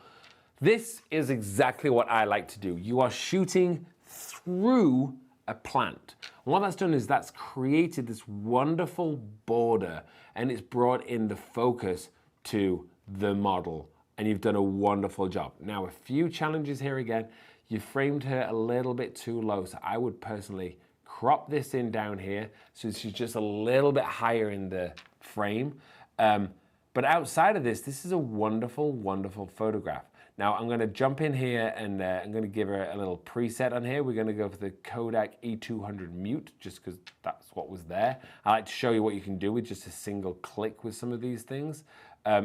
This is exactly what I like to do. You are shooting through a plant. And what that's done is that's created this wonderful border, and it's brought in the focus to the model, and you've done a wonderful job. Now, a few challenges here again. You framed her a little bit too low, so I would personally crop this in down here so she's just a little bit higher in the frame. But outside of this, this is a wonderful, wonderful photograph. Now I'm going to jump in here and I'm going to give her a little preset on here. We're going to go for the Kodak E200 mute just because that's what was there. I like to show you what you can do with just a single click with some of these things.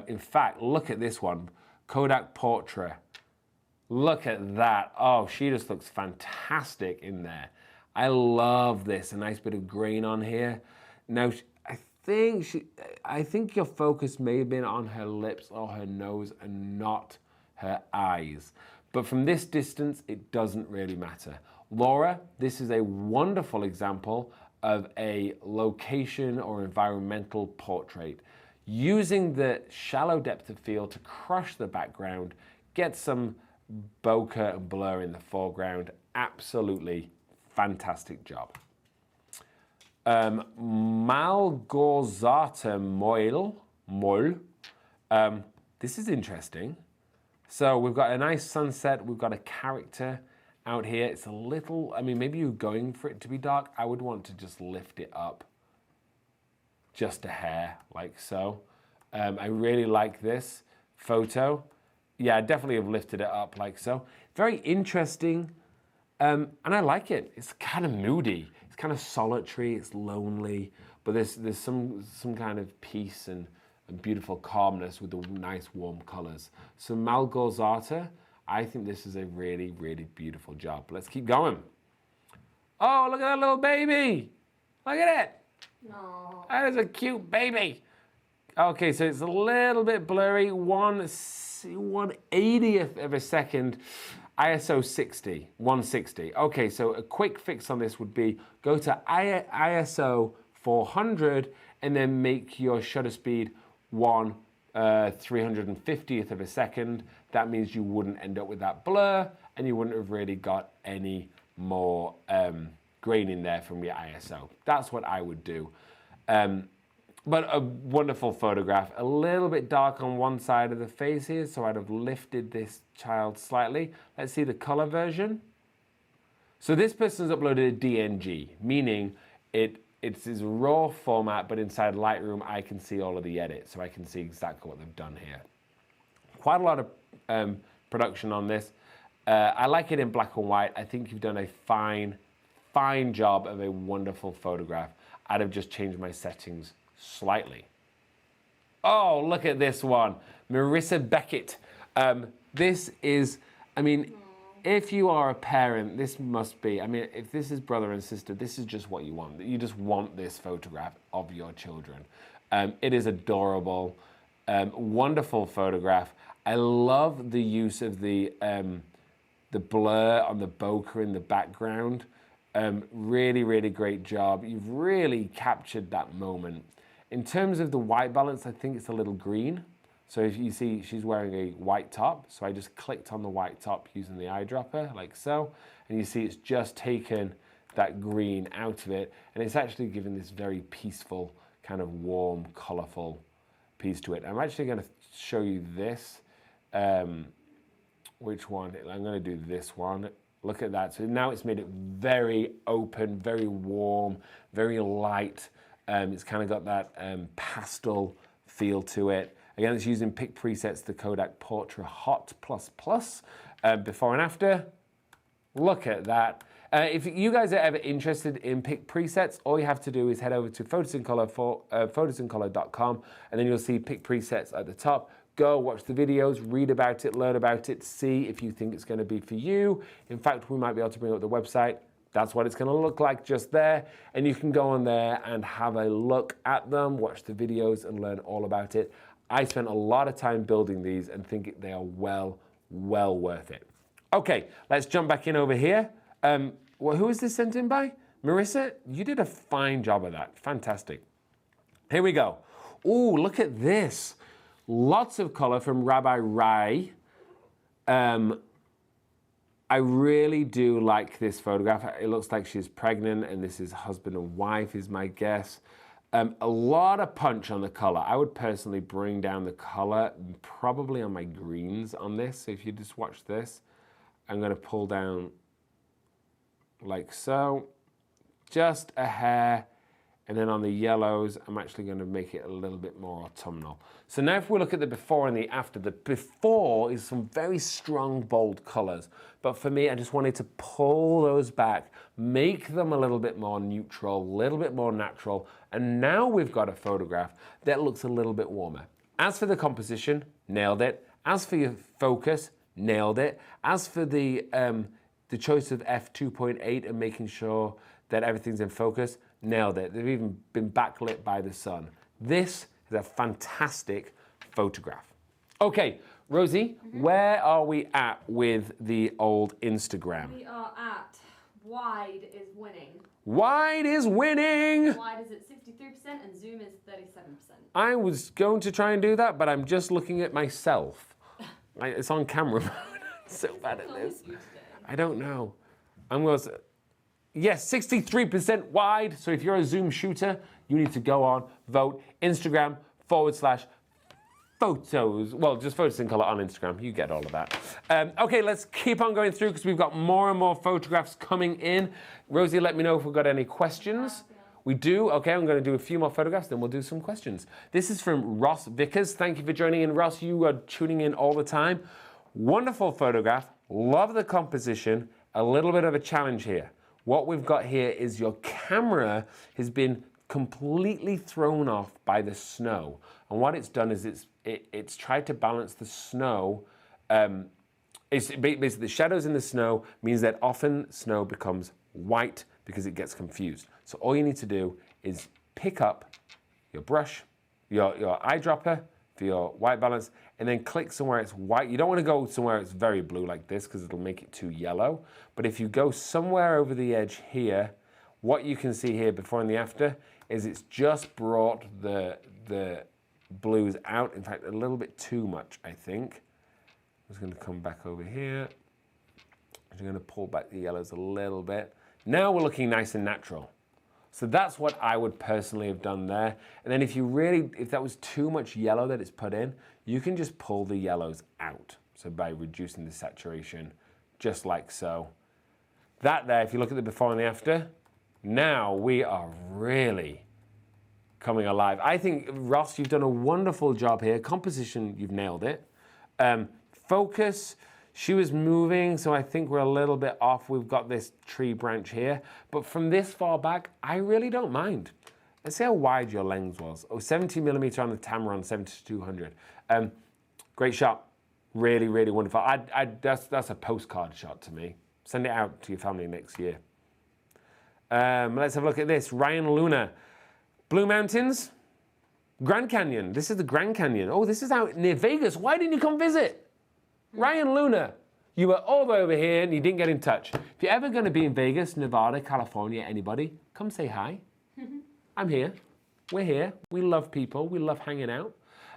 In fact, look at this one, Kodak Portrait. Look at that. Oh, she just looks fantastic in there. I love this, a nice bit of grain on here. Now, I think your focus may have been on her lips or her nose and not her eyes. But from this distance, it doesn't really matter. Laura, this is a wonderful example of a location or environmental portrait. Using the shallow depth of field to crush the background, get some bokeh and blur in the foreground. Absolutely fantastic job. Malgorzata Moil. This is interesting. So we've got a nice sunset, we've got a character out here. It's a little, I mean, maybe you're going for it to be dark. I would want to just lift it up just a hair, like so. I really like this photo. Yeah, I definitely have lifted it up like so. Very interesting, and I like it. It's kind of moody. It's kind of solitary, it's lonely, but there's some kind of peace and beautiful calmness with the nice warm colors. So Malgorzata, I think this is a really, really beautiful job. But let's keep going. Oh, look at that little baby. Look at it. No. That is a cute baby. Okay, so it's a little bit blurry. 1/80th of a second. ISO 60, 160. Okay, so a quick fix on this would be go to ISO 400 and then make your shutter speed 1/350th of a second. That means you wouldn't end up with that blur and you wouldn't have really got any more grain in there from your ISO. That's what I would do. But a wonderful photograph. A little bit dark on one side of the face here, so I'd have lifted this child slightly. Let's see the color version. So this person's uploaded a DNG, meaning it's this raw format, but inside Lightroom, I can see all of the edits, so I can see exactly what they've done here. Quite a lot of production on this. I like it in black and white. I think you've done a fine job of a wonderful photograph. I'd have just changed my settings slightly. Oh, look at this one. Marissa Beckett. This is, I mean, if you are a parent, this must be, I mean, if this is brother and sister, this is just what you want. You just want this photograph of your children. It is adorable, wonderful photograph. I love the use of the blur on the bokeh in the background. Really, really great job. You've really captured that moment. In terms of the white balance, I think it's a little green. So if you see, she's wearing a white top. So I just clicked on the white top using the eyedropper, like so. And you see it's just taken that green out of it. And it's actually given this very peaceful, kind of warm, colorful piece to it. I'm actually going to show you this. Which one? I'm going to do this one. Look at that. So now it's made it very open, very warm, very light. It's kind of got that pastel feel to it. Again, it's using PIC presets, the Kodak Portrait Hot++. Before and after, look at that. If you guys are ever interested in PIC presets, all you have to do is head over to photosyncolor.com, and then you'll see PIC presets at the top. Go watch the videos, read about it, learn about it, see if you think it's going to be for you. In fact, we might be able to bring up the website. That's what it's going to look like just there. And you can go on there and have a look at them, watch the videos, and learn all about it. I spent a lot of time building these and think they are well worth it. Okay, let's jump back in over here. Who was this sent in by? Marissa, you did a fine job of that. Fantastic. Here we go. Ooh, look at this. Lots of color from Rabbi Rai. I really do like this photograph. It looks like she's pregnant, and this is husband and wife is my guess. A lot of punch on the color. I would personally bring down the color probably on my greens on this. So if you just watch this, I'm going to pull down like so, just a hair. And then on the yellows, I'm actually going to make it a little bit more autumnal. So now if we look at the before and the after, the before is some very strong, bold colors. But for me, I just wanted to pull those back, make them a little bit more neutral, a little bit more natural. And now we've got a photograph that looks a little bit warmer. As for the composition, nailed it. As for your focus, nailed it. As for the choice of f2.8 and making sure that everything's in focus, nailed it. They've even been backlit by the sun. This is a fantastic photograph. Okay, Rosie, where are we at with the old Instagram? We are at wide is winning. Wide is winning! Wide is at 63% and zoom is 37%. I was going to try and do that, but I'm just looking at myself. It's on camera mode. I'm so bad at this. I don't know. I'm going to... Yes, 63% wide. So if you're a Zoom shooter, you need to go on, vote, Instagram/photos. Well, just Photosyncolor on Instagram. You get all of that. Okay, let's keep on going through because we've got more and more photographs coming in. Rosie, let me know if we've got any questions. We do. Okay, I'm going to do a few more photographs, then we'll do some questions. This is from Ross Vickers. Thank you for joining in, Ross. You are tuning in all the time. Wonderful photograph. Love the composition. A little bit of a challenge here. What we've got here is your camera has been completely thrown off by the snow. And what it's done is it's tried to balance the snow. It's basically the shadows in the snow means that often snow becomes white because it gets confused. So all you need to do is pick up your brush, your eyedropper for your white balance, and then click somewhere it's white. You don't want to go somewhere it's very blue like this because it'll make it too yellow. But if you go somewhere over the edge here, what you can see here before and the after is it's just brought the blues out. In fact, a little bit too much, I think. I'm just going to come back over here. I'm going to pull back the yellows a little bit. Now we're looking nice and natural. So that's what I would personally have done there. And then if that was too much yellow that it's put in, you can just pull the yellows out. So by reducing the saturation, just like so. That there, if you look at the before and the after, now we are really coming alive. I think, Ross, you've done a wonderful job here. Composition, you've nailed it. Focus, she was moving, so I think we're a little bit off. We've got this tree branch here. But from this far back, I really don't mind. Let's see how wide your lens was. Oh, 70 millimeter on the Tamron 70-200. Great shot. Really, really wonderful. That's a postcard shot to me. Send it out to your family next year. Let's have a look at this. Ryan Luna. Blue Mountains. Grand Canyon. This is the Grand Canyon. Oh, this is out near Vegas. Why didn't you come visit? Ryan Luna. You were all the way over here and you didn't get in touch. If you're ever going to be in Vegas, Nevada, California, anybody, come say hi. I'm here. We're here. We love people. We love hanging out.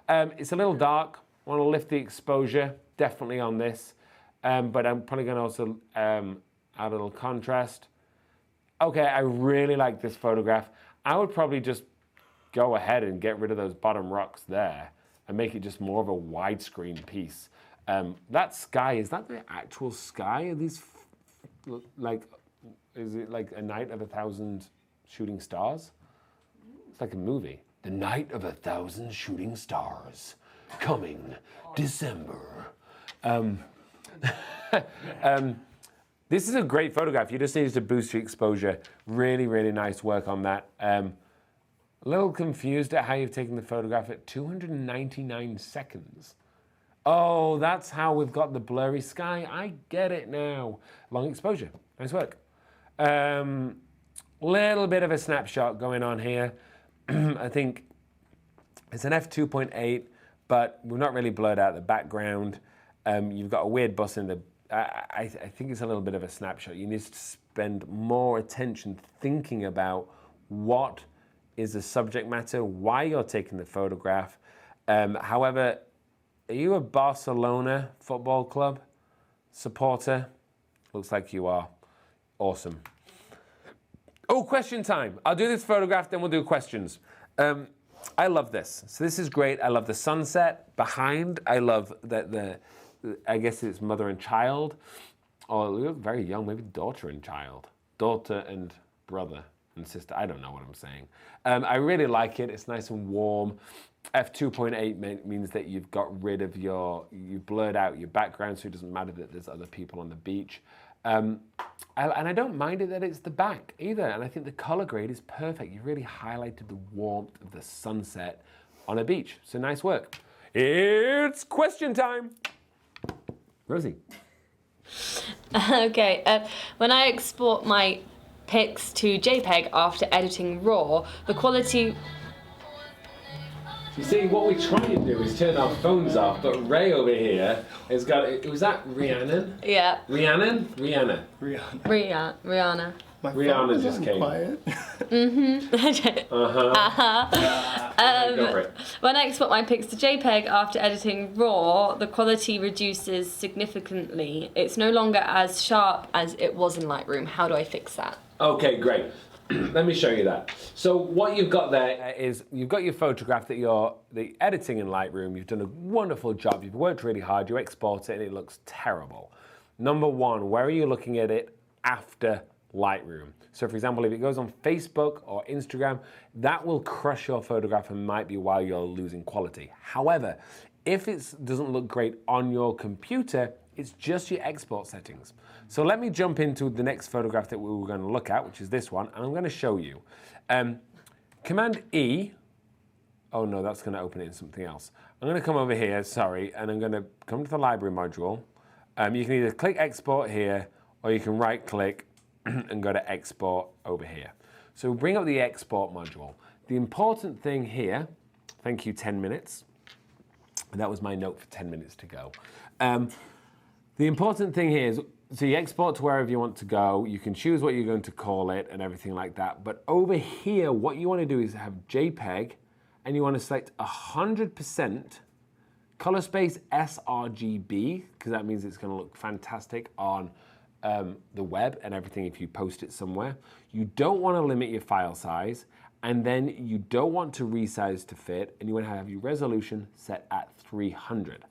It's a little dark. I want to lift the exposure, definitely on this. But I'm probably going to also add a little contrast. Okay, I really like this photograph. I would probably just go ahead and get rid of those bottom rocks there and make it just more of a widescreen piece. That sky, is that the actual sky? Are these, is it like a night of 1,000 shooting stars? It's like a movie. The Night of 1,000 Shooting Stars, coming December. This is a great photograph. You just needed to boost your exposure. Really, really nice work on that. A little confused at how you've taken the photograph at 299 seconds. Oh, that's how we've got the blurry sky. I get it now. Long exposure. Nice work. Little bit of a snapshot going on here. I think it's an f2.8, but we've not really blurred out the background. You've got a weird bus in the... I think it's a little bit of a snapshot. You need to spend more attention thinking about what is the subject matter, why you're taking the photograph. However, are you a Barcelona football club supporter? Looks like you are. Awesome. Oh, question time. I'll do this photograph, then we'll do questions. I love this. So this is great. I love the sunset behind. I love the I guess it's mother and child. Or they look very young, maybe daughter and child. Daughter and brother and sister. I don't know what I'm saying. I really like it. It's nice and warm. f2.8 means that you've got rid of you've blurred out your background, so it doesn't matter that there's other people on the beach. And I don't mind it that it's the back either. And I think the color grade is perfect. You really highlighted the warmth of the sunset on a beach. So nice work. It's question time. Rosie. Okay, when I export my pics to JPEG after editing RAW, the quality... You see, what we try and do is turn our phones off, but Ray over here has got... Was that Rhiannon? Yeah. Rhiannon? Rihanna. Rihanna. My Rihanna phone just was came. quiet. Go for it. When I export my pics to JPEG after editing RAW, the quality reduces significantly. It's no longer as sharp as it was in Lightroom. How do I fix that? Okay, great. Let me show you that. So what you've got there is you've got your photograph that you're editing in Lightroom. You've done a wonderful job. You've worked really hard. You export it and it looks terrible. Number one, where are you looking at it after Lightroom? So for example, if it goes on Facebook or Instagram, that will crush your photograph and might be why you're losing quality. However, if it doesn't look great on your computer, it's just your export settings. So let me jump into the next photograph that we were going to look at, which is this one, and I'm going to show you. Command E, oh no, that's going to open it in something else. I'm going to come over here, sorry, and I'm going to come to the library module. You can either click export here, or you can right click and go to export over here. So bring up the export module. The important thing here, thank you 10 minutes, that was my note for 10 minutes to go. The important thing here is, so you export to wherever you want to go, you can choose what you're going to call it and everything like that, but over here, what you want to do is have JPEG, and you want to select 100% color space sRGB, because that means it's going to look fantastic on the web and everything if you post it somewhere. You don't want to limit your file size, and then you don't want to resize to fit, and you want to have your resolution set at 300.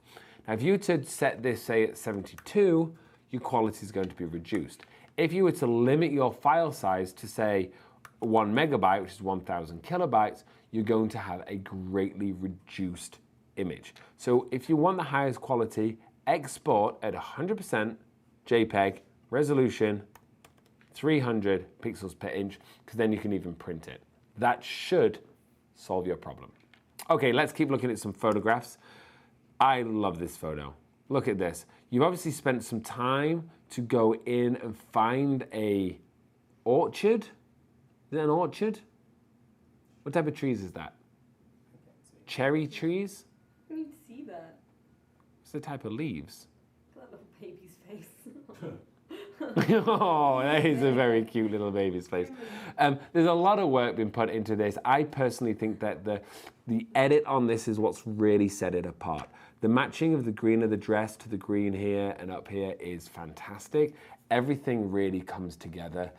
Now, if you were to set this, say, at 72, your quality is going to be reduced. If you were to limit your file size to, say, 1 megabyte, which is 1,000 kilobytes, you're going to have a greatly reduced image. So if you want the highest quality, export at 100% JPEG, resolution 300 pixels per inch, because then you can even print it. That should solve your problem. Okay, let's keep looking at some photographs. I love this photo. Look at this. You've obviously spent some time to go in and find a orchard. Is it an orchard? What type of trees is that? Cherry trees? I need to see that. What's the type of leaves? That little baby's face. Oh, that is a very cute little baby's face. There's a lot of work been put into this. I personally think that the edit on this is what's really set it apart. The matching of the green of the dress to the green here and up here is fantastic. Everything really comes together.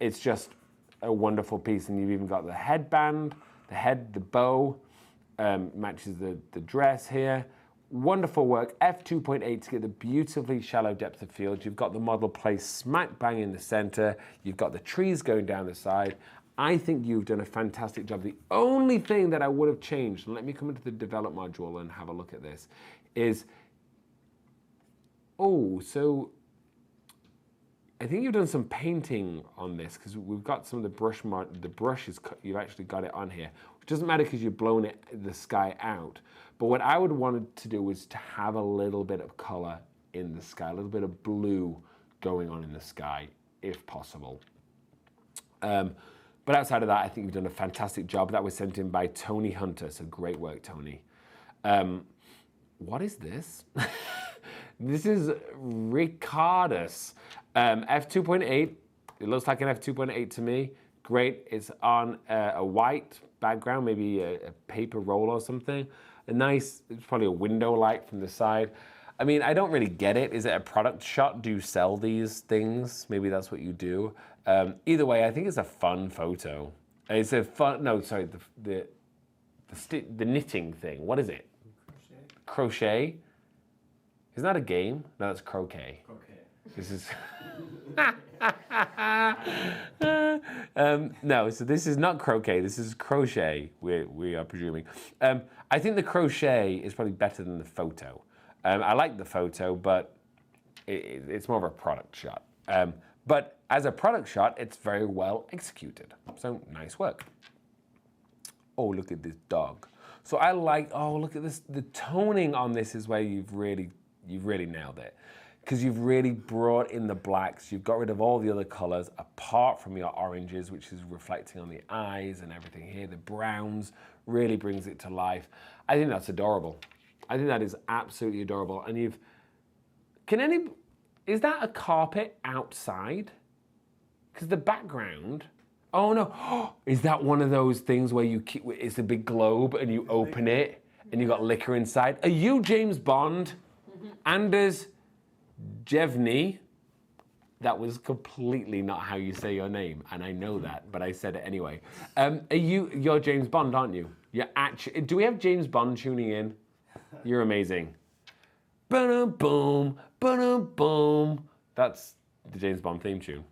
It's just a wonderful piece, and you've even got the headband, the bow, matches the dress here. Wonderful work, f2.8 to get the beautifully shallow depth of field. You've got the model placed smack bang in the center. You've got the trees going down the side. I think you've done a fantastic job. The only thing that I would have changed, and let me come into the develop module and have a look at this, is, oh, so I think you've done some painting on this because we've got some of the brush you've actually got it on here. Which doesn't matter because you've blown the sky out. But what I would want to do is to have a little bit of color in the sky, a little bit of blue going on in the sky, if possible. But outside of that, I think you've done a fantastic job. That was sent in by Tony Hunter, so great work, Tony. What is this? This is Ricardus. F2.8. It looks like an F2.8 to me. Great. It's on a white background, maybe a paper roll or something. It's probably a window light from the side. I mean, I don't really get it. Is it a product shot? Do you sell these things? Maybe that's what you do. Either way, I think it's a fun photo. It's a fun, no, sorry, the knitting thing. What is it? Crochet. Isn't that a game? No, that's croquet. Okay. This is... no, so this is not croquet. This is crochet, we are presuming. I think the crochet is probably better than the photo. I like the photo, but it's more of a product shot. But as a product shot, it's very well executed. So nice work. Oh, look at this dog. So I like, oh, look at this. The toning on this is where you've really nailed it. Because you've really brought in the blacks. You've got rid of all the other colors apart from your oranges, which is reflecting on the eyes and everything here. The browns really brings it to life. I think that's adorable. I think that is absolutely adorable. And is that a carpet outside? Because the background, oh no, is that one of those things where it's a big globe and you open it and you got liquor inside? Are you James Bond? Anders Jevny? That was completely not how you say your name, and I know that, but I said it anyway. You're James Bond, aren't you? Do we have James Bond tuning in? You're amazing. Ba-dum-boom, ba-dum-boom. That's the James Bond theme tune.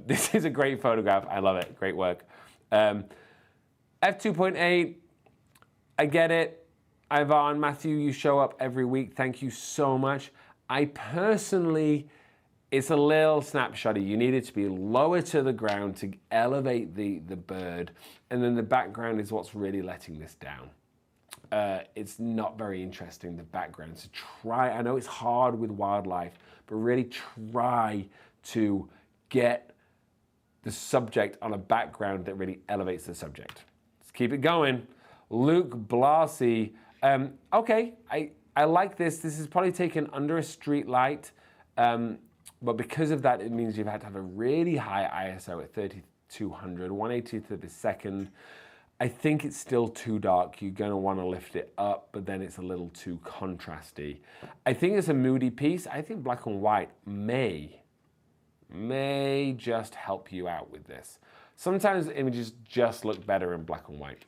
This is a great photograph. I love it. Great work. F2.8, I get it. Ivan, Matthew, you show up every week. Thank you so much. I personally, it's a little snapshotty. You need it to be lower to the ground to elevate the bird. And then the background is what's really letting this down. It's not very interesting, the background. So try, I know it's hard with wildlife, but really try to get the subject on a background that really elevates the subject. Let's keep it going. Luke Blasey. Okay, I like this. This is probably taken under a street light, but because of that, it means you've had to have a really high ISO at 3200, 180th of a second. I think it's still too dark. You're going to want to lift it up, but then it's a little too contrasty. I think it's a moody piece. I think black and white may just help you out with this. Sometimes images just look better in black and white.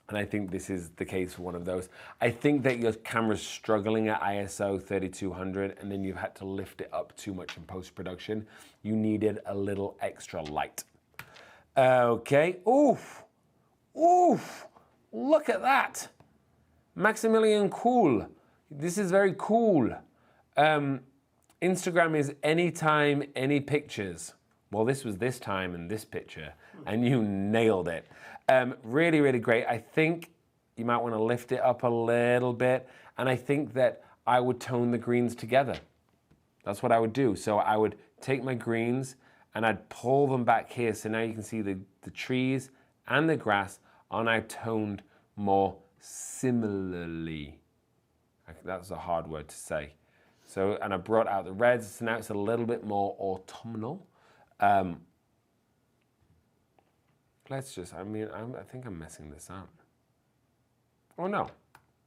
And I think this is the case for one of those. I think that your camera's struggling at ISO 3200 and then you've had to lift it up too much in post-production. You needed a little extra light. Okay, oof, look at that. Maximilian Cool, this is very cool. Instagram is anytime, any pictures. Well, this was this time and this picture, and you nailed it. Really, really great. I think you might want to lift it up a little bit, and I think that I would tone the greens together. That's what I would do. So I would take my greens and I'd pull them back here. So now you can see the trees and the grass are now toned more similarly. That's a hard word to say. So, and I brought out the reds, so now it's a little bit more autumnal. Let's just, I think I'm messing this up. Oh no,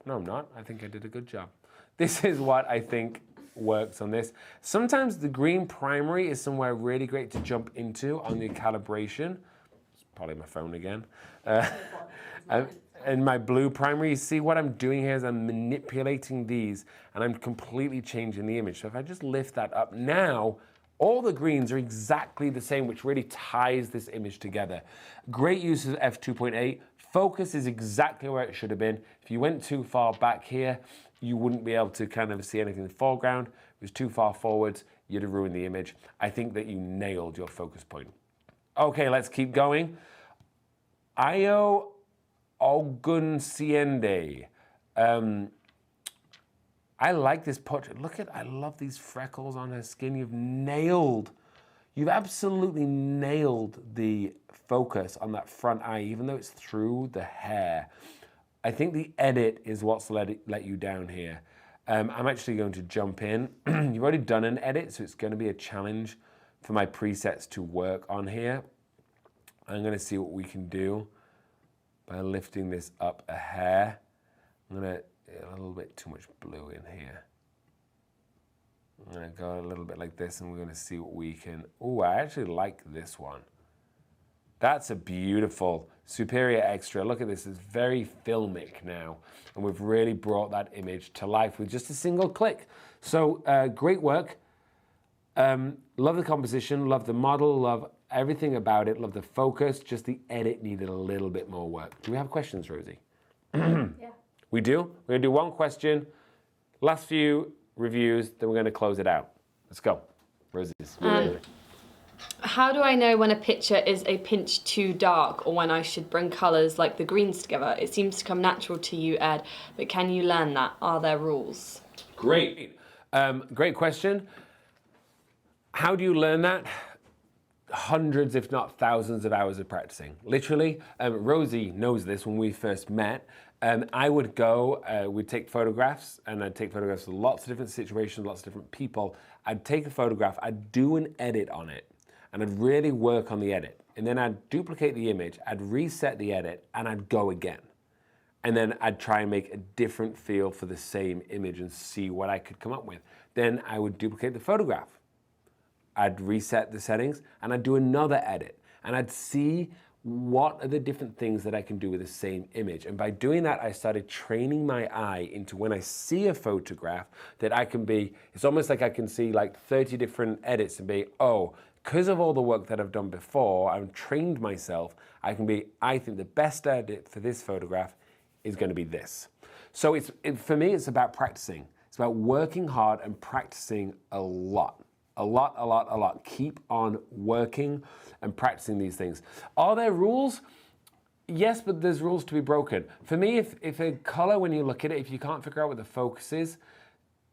I'm not. I think I did a good job. This is what I think works on this. Sometimes the green primary is somewhere really great to jump into on the calibration. It's probably my phone again. And my blue primary, you see what I'm doing here is I'm manipulating these and I'm completely changing the image. So if I just lift that up now, all the greens are exactly the same, which really ties this image together. Great use of f2.8. Focus is exactly where it should have been. If you went too far back here, you wouldn't be able to kind of see anything in the foreground. If it was too far forwards, you'd have ruined the image. I think that you nailed your focus point. Okay, let's keep going. Ayo Ogunsiende. I like this portrait. Look at, I love these freckles on her skin. You've absolutely nailed the focus on that front eye, even though it's through the hair. I think the edit is what's let you down here. I'm actually going to jump in. You've already done an edit, so it's going to be a challenge for my presets to work on here. I'm going to see what we can do by lifting this up a hair. I'm going to, a little bit too much blue in here. I'm going to go a little bit like this, and we're going to see what we can, oh, I actually like this one. That's a beautiful superior extra. Look at this, it's very filmic now. And we've really brought that image to life with just a single click. So great work. Love the composition, love the model, love everything about it, love the focus, just the edit needed a little bit more work. Do we have questions, Rosie? Yeah. We do? We're gonna do one question, last few reviews, then we're gonna close it out. Let's go. Rosie's. How do I know when a picture is a pinch too dark or when I should bring colours like the greens together? It seems to come natural to you, Ed, but can you learn that? Are there rules? Great. Great question. How do you learn that? Hundreds, if not thousands of hours of practicing. Literally, Rosie knows this when we first met. I would go, we'd take photographs, and I'd take photographs of lots of different situations, lots of different people. I'd take a photograph, I'd do an edit on it, and I'd really work on the edit. And then I'd duplicate the image, I'd reset the edit, and I'd go again. And then I'd try and make a different feel for the same image and see what I could come up with. Then I would duplicate the photograph. I'd reset the settings, and I'd do another edit. And I'd see what are the different things that I can do with the same image. And by doing that, I started training my eye into when I see a photograph that I can be, it's almost like I can see like 30 different edits and be, oh, because of all the work that I've done before, I've trained myself, I can be, I think the best edit for this photograph is going to be this. So for me, it's about practicing. It's about working hard and practicing a lot. A lot. Keep on working and practicing these things. Are there rules? Yes, but there's rules to be broken. For me, if a color, when you look at it, if you can't figure out what the focus is,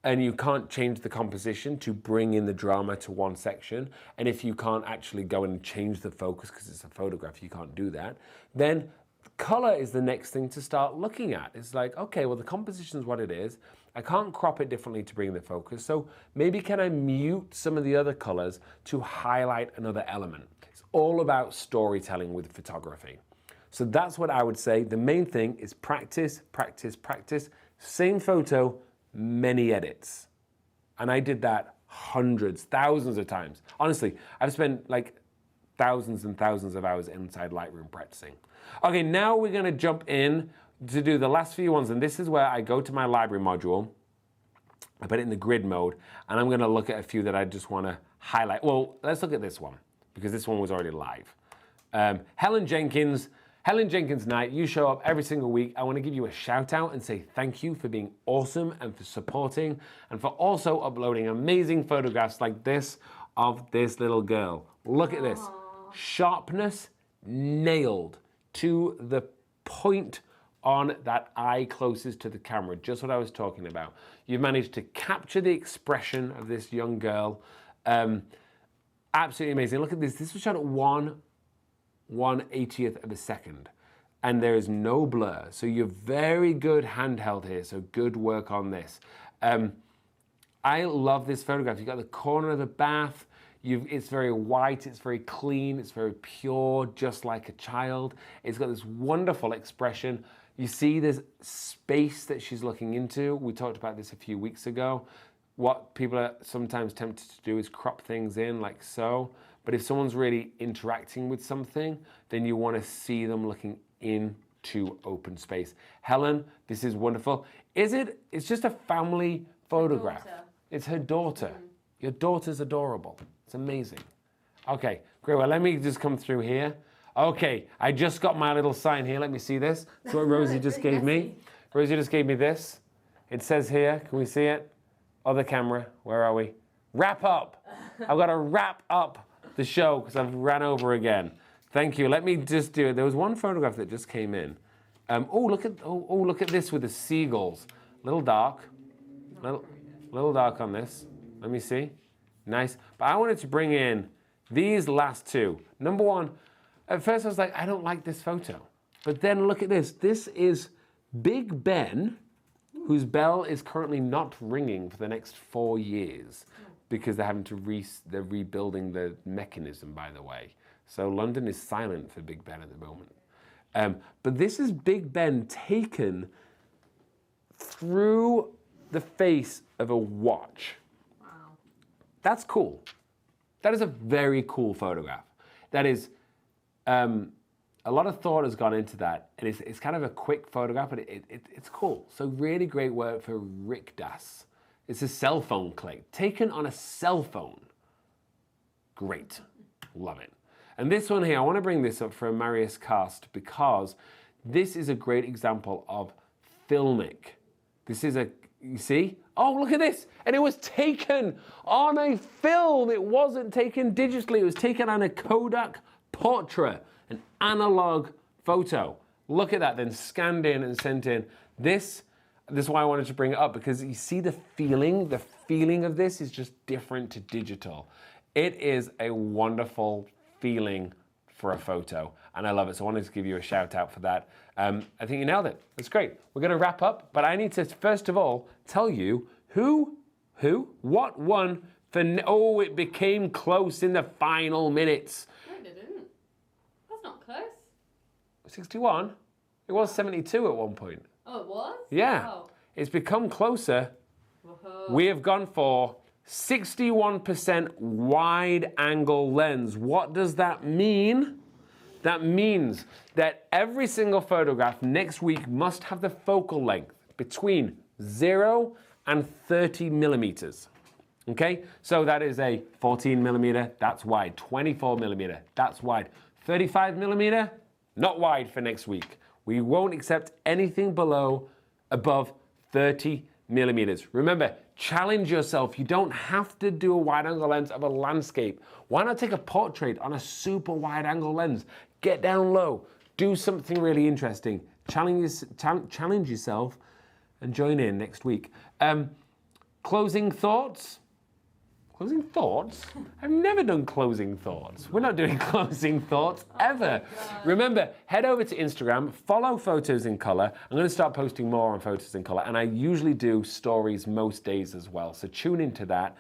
and you can't change the composition to bring in the drama to one section, and if you can't actually go and change the focus because it's a photograph, you can't do that, then color is the next thing to start looking at. It's like, okay, well, the composition is what it is. I can't crop it differently to bring the focus, so maybe can I mute some of the other colors to highlight another element? It's all about storytelling with photography. So that's what I would say. The main thing is practice, practice, practice. Same photo, many edits. And I did that hundreds, thousands of times. Honestly, I've spent like thousands and thousands of hours inside Lightroom practicing. Okay, now we're gonna jump in to do the last few ones, and this is where I go to my library module, I put it in the grid mode, and I'm gonna look at a few that I just wanna highlight. Well, let's look at this one, because this one was already live. Helen Jenkins Knight, you show up every single week. I wanna give you a shout out and say thank you for being awesome and for supporting, and for also uploading amazing photographs like this of this little girl. Look at this. Sharpness nailed to the point on that eye closest to the camera, just what I was talking about. You've managed to capture the expression of this young girl. Absolutely amazing. Look at this. This was shot at 1/1/80th of a second, and there is no blur. So you're very good handheld here, so good work on this. I love this photograph. You've got the corner of the bath. It's very white, it's very clean, it's very pure, just like a child. It's got this wonderful expression. You see this space that she's looking into. We talked about this a few weeks ago. What people are sometimes tempted to do is crop things in like so. But if someone's really interacting with something, then you want to see them looking into open space. Helen, this is wonderful. It's just a family photograph. It's her daughter. Your daughter's adorable. It's amazing. Okay, great. Well, let me just come through here. Okay, I just got my little sign here. Let me see this. That's what Rosie just gave me. Rosie just gave me this. It says here, can we see it? Other camera, where are we? wrap up. I've got to wrap up the show because I've ran over again. Thank you. Let me just do it. There was one photograph that just came in. Look at this with the seagulls. Little dark. Little dark on this. Let me see. Nice. But I wanted to bring in these last two. Number one, at first I was like, I don't like this photo. But then look at this. This is Big Ben, whose bell is currently not ringing for the next 4 years because they're having to they're rebuilding the mechanism, by the way. So London is silent for Big Ben at the moment. But this is Big Ben taken through the face of a watch. Wow. That's cool. That is a very cool photograph. That is, a lot of thought has gone into that, and it's kind of a quick photograph, but it's cool. So really great work for Rick Das. It's a cell phone click, taken on a cell phone. Great, love it. And this one here, I want to bring this up from Marius Cast because this is a great example of filmic. This is you see? Oh, look at this. And it was taken on a film. It wasn't taken digitally. It was taken on a Kodak portrait, an analog photo. Look at that, then scanned in and sent in. This is why I wanted to bring it up, because you see the feeling of this is just different to digital. It is a wonderful feeling for a photo, and I love it. So I wanted to give you a shout out for that. I think you nailed it. That's great. We're going to wrap up, but I need to first of all tell you what won for. Oh, it became close in the final minutes. No, it didn't. That's not close. 61. It was 72 at one point. Oh, it was? Yeah, Wow. it's become closer. Whoa. We have gone for 61% wide angle lens. What does that mean? That means that every single photograph next week must have the focal length between 0 and 30 millimeters. Okay, so that is a 14 millimeter, that's wide. 24 millimeter, that's wide. 35 millimeter, not wide for next week. We won't accept anything above 30 millimeters. Remember, challenge yourself. You don't have to do a wide angle lens of a landscape. Why not take a portrait on a super wide angle lens? Get down low, do something really interesting. Challenge yourself and join in next week. Closing thoughts? Closing thoughts? I've never done closing thoughts. We're not doing closing thoughts ever. Remember, head over to Instagram, follow Photos in Color. I'm going to start posting more on Photos in Color, and I usually do stories most days as well, so tune into that.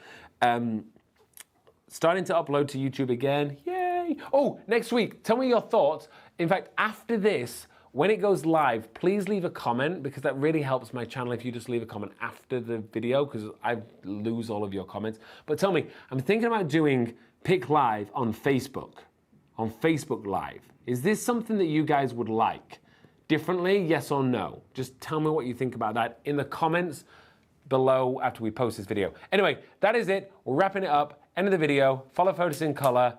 Starting to upload to YouTube again. Yay! Oh, next week, tell me your thoughts. In fact, after this, when it goes live, please leave a comment, because that really helps my channel if you just leave a comment after the video, because I lose all of your comments. But tell me, I'm thinking about doing PIC Live on Facebook Live. Is this something that you guys would like? Differently, yes or no? Just tell me what you think about that in the comments below after we post this video. Anyway, that is it. We're wrapping it up. End of the video. Follow Photos in Color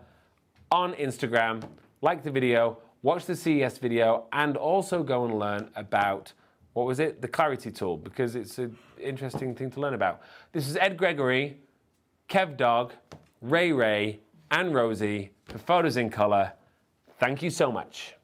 on Instagram. Like the video. Watch the CES video, and also go and learn about, what was it? The clarity tool, because it's an interesting thing to learn about. This is Ed Gregory, Kev Dog, Ray, and Rosie for Photos in Color. Thank you so much.